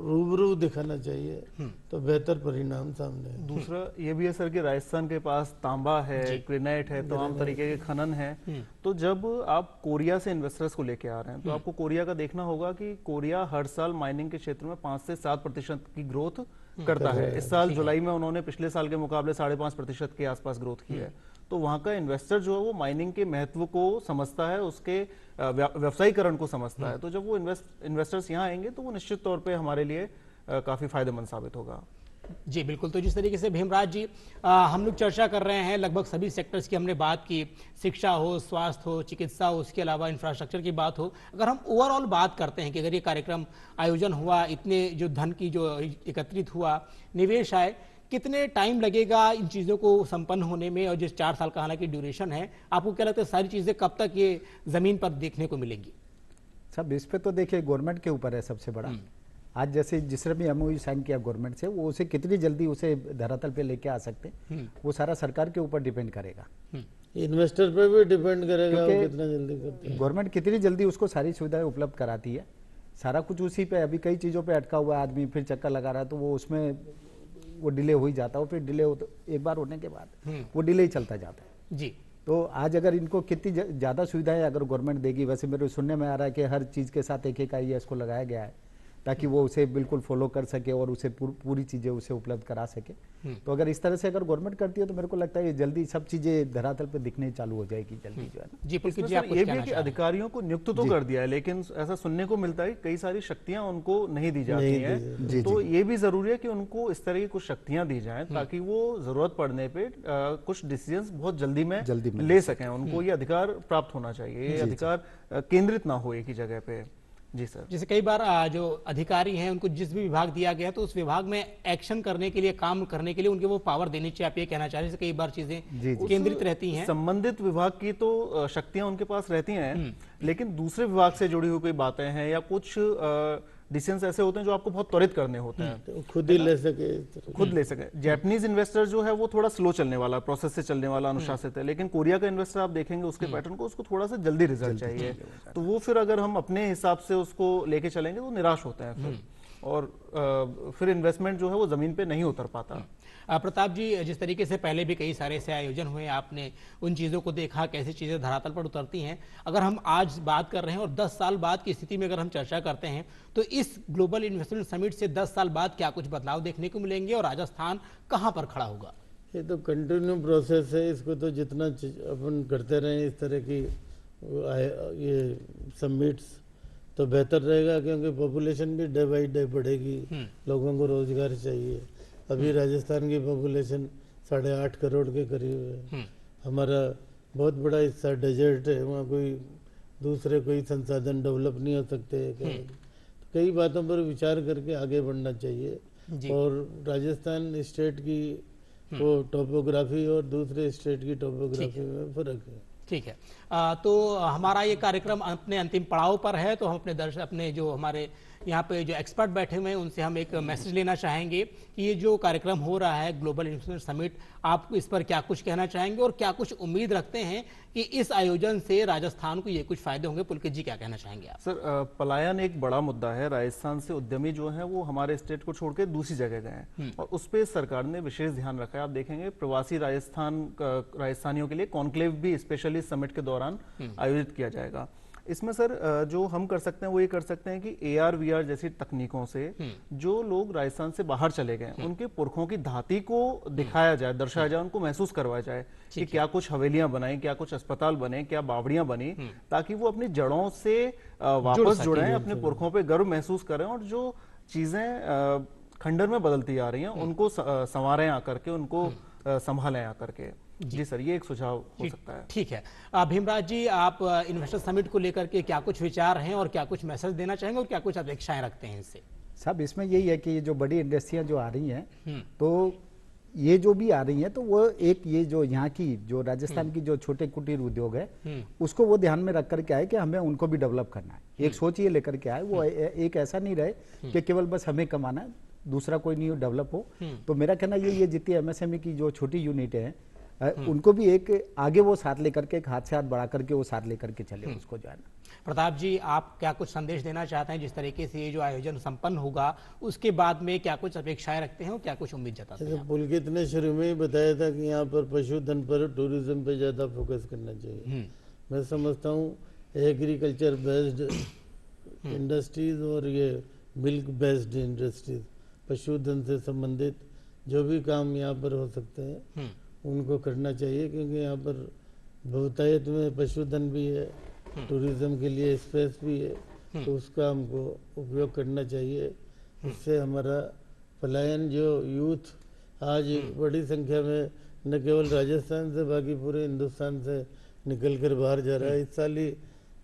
[SPEAKER 4] रूबरू दिखाना चाहिए तो बेहतर परिणाम सामने है।
[SPEAKER 5] दूसरा ये भी है सर कि राजस्थान के पास तांबा है, ग्रेनाइट है, तमाम तरीके के खनन है। तो जब आप कोरिया से इन्वेस्टर्स को लेके आ रहे हैं तो आपको कोरिया का देखना होगा कि कोरिया हर साल माइनिंग के क्षेत्र में 5 से 7% की ग्रोथ करता है। इस साल जुलाई में उन्होंने पिछले साल के मुकाबले 5.5% के आसपास ग्रोथ की है। तो वहां का इन्वेस्टर जो है वो माइनिंग के महत्व को समझता है, उसके व्यवसायीकरण को समझता है। तो जब वो इन्वेस्टर्स यहाँ आएंगे तो वो निश्चित तौर पे हमारे लिए काफी फायदेमंद साबित होगा।
[SPEAKER 1] जी बिल्कुल। तो जिस तरीके से भीमराज जी हम लोग चर्चा कर रहे हैं, लगभग सभी सेक्टर्स की हमने बात की, शिक्षा हो, स्वास्थ्य हो, चिकित्सा हो, उसके अलावा इंफ्रास्ट्रक्चर की बात हो। अगर हम ओवरऑल बात करते हैं कि अगर ये कार्यक्रम आयोजन हुआ, इतने जो धन की जो एकत्रित हुआ, निवेश आए, कितने टाइम लगेगा इन चीज़ों को संपन्न होने में? और जिस 4 साल का हालांकि ड्यूरेशन है, आपको क्या लगता है सारी चीज़ें कब तक ये ज़मीन पर देखने को मिलेंगी?
[SPEAKER 6] सब इस पे तो देखिए गवर्नमेंट के ऊपर है सबसे बड़ा। आज जैसे जिसने भी एमओयू साइन किया गवर्नमेंट से, वो उसे कितनी जल्दी उसे धरातल पे लेके आ सकते हैं, वो सारा सरकार के ऊपर डिपेंड करेगा।
[SPEAKER 4] इन्वेस्टर पे भी डिपेंड करेगा वो कितना जल्दी करते हैं।
[SPEAKER 6] गवर्नमेंट कितनी जल्दी उसको सारी सुविधाएं उपलब्ध कराती है, सारा कुछ उसी पे। अभी कई चीज़ों पे अटका हुआ है आदमी, फिर चक्कर लगा रहा है, तो वो उसमें वो डिले हो ही जाता है। फिर डिले एक बार होने के बाद वो डिले ही चलता जाता है।
[SPEAKER 1] जी।
[SPEAKER 6] तो आज अगर इनको कितनी ज़्यादा सुविधाएं अगर गवर्नमेंट देगी, वैसे मेरे सुनने में आ रहा है कि हर चीज़ के साथ एक IAS को लगाया गया है ताकि वो उसे बिल्कुल फॉलो कर सके और उसे पूरी चीज़ें उसे उपलब्ध करा सके। तो अगर इस तरह से अगर गवर्नमेंट करती है तो मेरे को लगता है ये जल्दी सब चीज़ें धरातल पे दिखने चालू हो जाएगी जल्दी जो है ना।
[SPEAKER 1] जी पुलकित जी,
[SPEAKER 5] सर,
[SPEAKER 1] आप कुछ
[SPEAKER 5] ये भी
[SPEAKER 1] कहना
[SPEAKER 5] है कि
[SPEAKER 1] चाह रहे हैं?
[SPEAKER 5] अधिकारियों को नियुक्त तो कर दिया है, लेकिन ऐसा सुनने को मिलता है कि कई सारी शक्तियां उनको नहीं दी जाती हैं। तो ये भी जरूरी है कि उनको इस तरह की कुछ शक्तियां दी जाएं ताकि वो जरूरत पड़ने पे कुछ डिसीजंस बहुत जल्दी में ले सकें। उनको ये अधिकार प्राप्त होना चाहिए, ये अधिकार केंद्रित ना हो एक ही जगह पे। जी सर।
[SPEAKER 1] जैसे कई बार जो अधिकारी हैं उनको जिस भी विभाग दिया गया है तो उस विभाग में एक्शन करने के लिए, काम करने के लिए उनके वो पावर देनी चाहिए, आप ये कहना चाह रहे हैं? कई बार चीजें केंद्रित रहती हैं,
[SPEAKER 5] संबंधित विभाग की तो शक्तियां उनके पास रहती हैं, लेकिन दूसरे विभाग से जुड़ी हुई कोई बातें हैं या कुछ डिसीजंस ऐसे होते हैं जो आपको बहुत त्वरित करने होते हैं,
[SPEAKER 4] तो खुद ही ले सके,
[SPEAKER 5] खुद ले सके। जैपनीज इन्वेस्टर जो है वो थोड़ा स्लो चलने वाला, प्रोसेस से चलने वाला, अनुशासित है, लेकिन कोरिया का इन्वेस्टर आप देखेंगे उसके पैटर्न को, उसको थोड़ा सा जल्दी रिजल्ट चाहिए। तो वो फिर अगर हम अपने हिसाब से उसको लेके चलेंगे तो निराश होते हैं फिर, और फिर इन्वेस्टमेंट जो है वो जमीन पे नहीं उतर पाता।
[SPEAKER 1] प्रताप जी, जिस तरीके से पहले भी कई सारे ऐसे आयोजन हुए, आपने उन चीज़ों को देखा कैसी चीज़ें धरातल पर उतरती हैं। अगर हम आज बात कर रहे हैं और 10 साल बाद की स्थिति में अगर हम चर्चा करते हैं तो इस ग्लोबल इन्वेस्टमेंट समिट से 10 साल बाद क्या कुछ बदलाव देखने को मिलेंगे और राजस्थान कहाँ पर खड़ा होगा?
[SPEAKER 4] ये तो कंटिन्यू प्रोसेस है, इसको तो जितना अपन करते रहें इस तरह की ये समिट्स तो बेहतर रहेगा, क्योंकि पॉपुलेशन भी डे बाई डे बढ़ेगी, लोगों को रोजगार चाहिए। अभी राजस्थान की पॉपुलेशन 8.5 करोड़ के करीब है। हमारा बहुत बड़ा हिस्सा डेजर्ट है, वहाँ कोई दूसरे कोई संसाधन डेवलप नहीं हो सकते। कई बातों पर विचार करके आगे बढ़ना चाहिए। और राजस्थान स्टेट की वो टोपोग्राफी और दूसरे स्टेट की टोपोग्राफी में फर्क है।
[SPEAKER 1] ठीक है। तो हमारा ये कार्यक्रम अपने अंतिम पड़ाव पर है, तो हम अपने दर्शक, अपने जो हमारे यहाँ पे जो एक्सपर्ट बैठे हुए हैं उनसे हम एक मैसेज लेना चाहेंगे कि ये जो कार्यक्रम हो रहा है ग्लोबल इन्वेस्टमेंट समिट, आप इस पर क्या कुछ कहना चाहेंगे और क्या कुछ उम्मीद रखते हैं कि इस आयोजन से राजस्थान को ये कुछ फायदे होंगे? पुलकित जी, क्या कहना चाहेंगे आप?
[SPEAKER 5] सर, पलायन एक बड़ा मुद्दा है। राजस्थान से उद्यमी जो है वो हमारे स्टेट को छोड़ के दूसरी जगह गए हैं और उस पर सरकार ने विशेष ध्यान रखा है। आप देखेंगे प्रवासी राजस्थानियों के लिए कॉन्क्लेव भी स्पेशली समिट के दौरान आयोजित किया जाएगा। इसमें सर जो हम कर सकते हैं वो ये कर सकते हैं कि AR VR जैसी तकनीकों से जो लोग राजस्थान से बाहर चले गए उनके पुरखों की धाती को दिखाया जाए, दर्शाया जाए, उनको महसूस करवाया जाए कि क्या कुछ हवेलियां बनाई, क्या कुछ अस्पताल बने, क्या बावड़ियां बनी, ताकि वो अपनी जड़ों से वापस जुड़े, अपने पुरखों पे गर्व महसूस करें और जो चीजें खंडर में बदलती आ रही हैं उनको संवारें आकर के, उनको संभालें आकर के। जी सर, ये एक सुझाव हो सकता है।
[SPEAKER 1] ठीक है। भीमराज जी, आप इन्वेस्टर समिट को लेकर के क्या कुछ विचार हैं और क्या कुछ मैसेज देना चाहेंगे और क्या कुछ अपेक्षाएं रखते हैं इससे?
[SPEAKER 6] सब इसमें यही है कि जो बड़ी इंडस्ट्रियां जो आ रही हैं, तो ये जो भी आ रही हैं तो वो एक ये जो यहाँ की जो राजस्थान की जो छोटे कुटीर उद्योग है उसको वो ध्यान में रख करके आए कि हमें उनको भी डेवलप करना है। एक सोच ये लेकर के आए, वो एक ऐसा नहीं रहे कि केवल बस हमें कमाना है, दूसरा कोई नहीं डेवलप हो। तो मेरा कहना ये जितनी MSME की जो छोटी यूनिट है उनको भी एक आगे वो साथ लेकर के, एक हाथ से हाथ बढ़ा करके वो साथ लेकर के चले उसको जो है ना।
[SPEAKER 1] प्रताप जी, आप क्या कुछ संदेश देना चाहते हैं? जिस तरीके से ये जो आयोजन संपन्न होगा उसके बाद में क्या कुछ अपेक्षाएं रखते हैं और क्या कुछ उम्मीद जताते हैं?
[SPEAKER 4] पुल के इतने शुरू में ही बताया था कि यहाँ पर पशुधन पर, टूरिज्म पे ज़्यादा फोकस करना चाहिए। मैं समझता हूँ एग्रीकल्चर बेस्ड इंडस्ट्रीज और ये मिल्क बेस्ड इंडस्ट्रीज, पशुधन से संबंधित जो भी काम यहाँ पर हो सकते हैं उनको करना चाहिए, क्योंकि यहाँ पर बहुतायत में पशुधन भी है, टूरिज्म के लिए स्पेस भी है, तो उसका हमको उपयोग करना चाहिए। इससे हमारा पलायन, जो यूथ आज बड़ी संख्या में न केवल राजस्थान से बाकी पूरे हिंदुस्तान से निकल कर बाहर जा रहा है। इस साल ही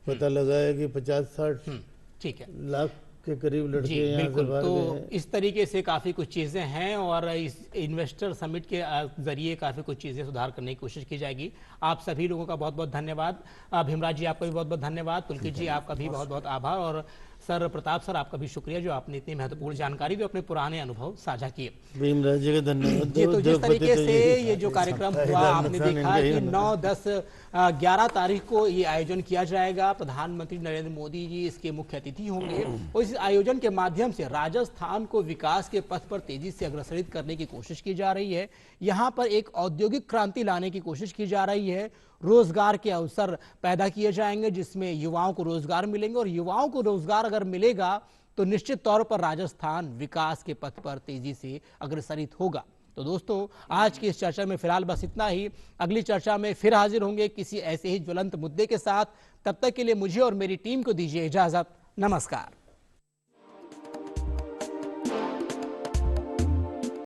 [SPEAKER 4] पता लगा है कि 50-60 लाख के करीब लड़के यहाँ से बाहर गए हैं।
[SPEAKER 1] इस तरीके से काफ़ी कुछ चीज़ें हैं और इस इन्वेस्टर समिट के जरिए काफ़ी कुछ चीज़ें सुधार करने की कोशिश की जाएगी। आप सभी लोगों का बहुत बहुत धन्यवाद। भीमराज जी, आपका भी बहुत बहुत धन्यवाद। पुलकित जी, आपका भी बहुत बहुत आभार। और सर प्रताप सर, आपका भी शुक्रिया जो आपने इतनी महत्वपूर्ण जानकारी दी, अपने पुराने अनुभव साझा किए।
[SPEAKER 4] भीमराज जी का धन्यवाद।
[SPEAKER 1] तो जिस तरीके से ये जो कार्यक्रम हुआ, आपने देखा कि 9, 10, 11 तारीख को ये आयोजन किया जाएगा। प्रधानमंत्री नरेंद्र मोदी जी इसके मुख्य अतिथि होंगे और इस आयोजन के माध्यम से राजस्थान को विकास के पथ पर तेजी से अग्रसरित करने की कोशिश की जा रही है। यहाँ पर एक औद्योगिक क्रांति लाने की कोशिश की जा रही है। रोजगार के अवसर पैदा किए जाएंगे जिसमें युवाओं को रोजगार मिलेंगे और युवाओं को रोजगार अगर मिलेगा तो निश्चित तौर पर राजस्थान विकास के पथ पर तेजी से अग्रसरित होगा। तो दोस्तों, आज की इस चर्चा में फिलहाल बस इतना ही। अगली चर्चा में फिर हाजिर होंगे किसी ऐसे ही ज्वलंत मुद्दे के साथ। तब तक के लिए मुझे और मेरी टीम को दीजिए इजाजत। नमस्कार।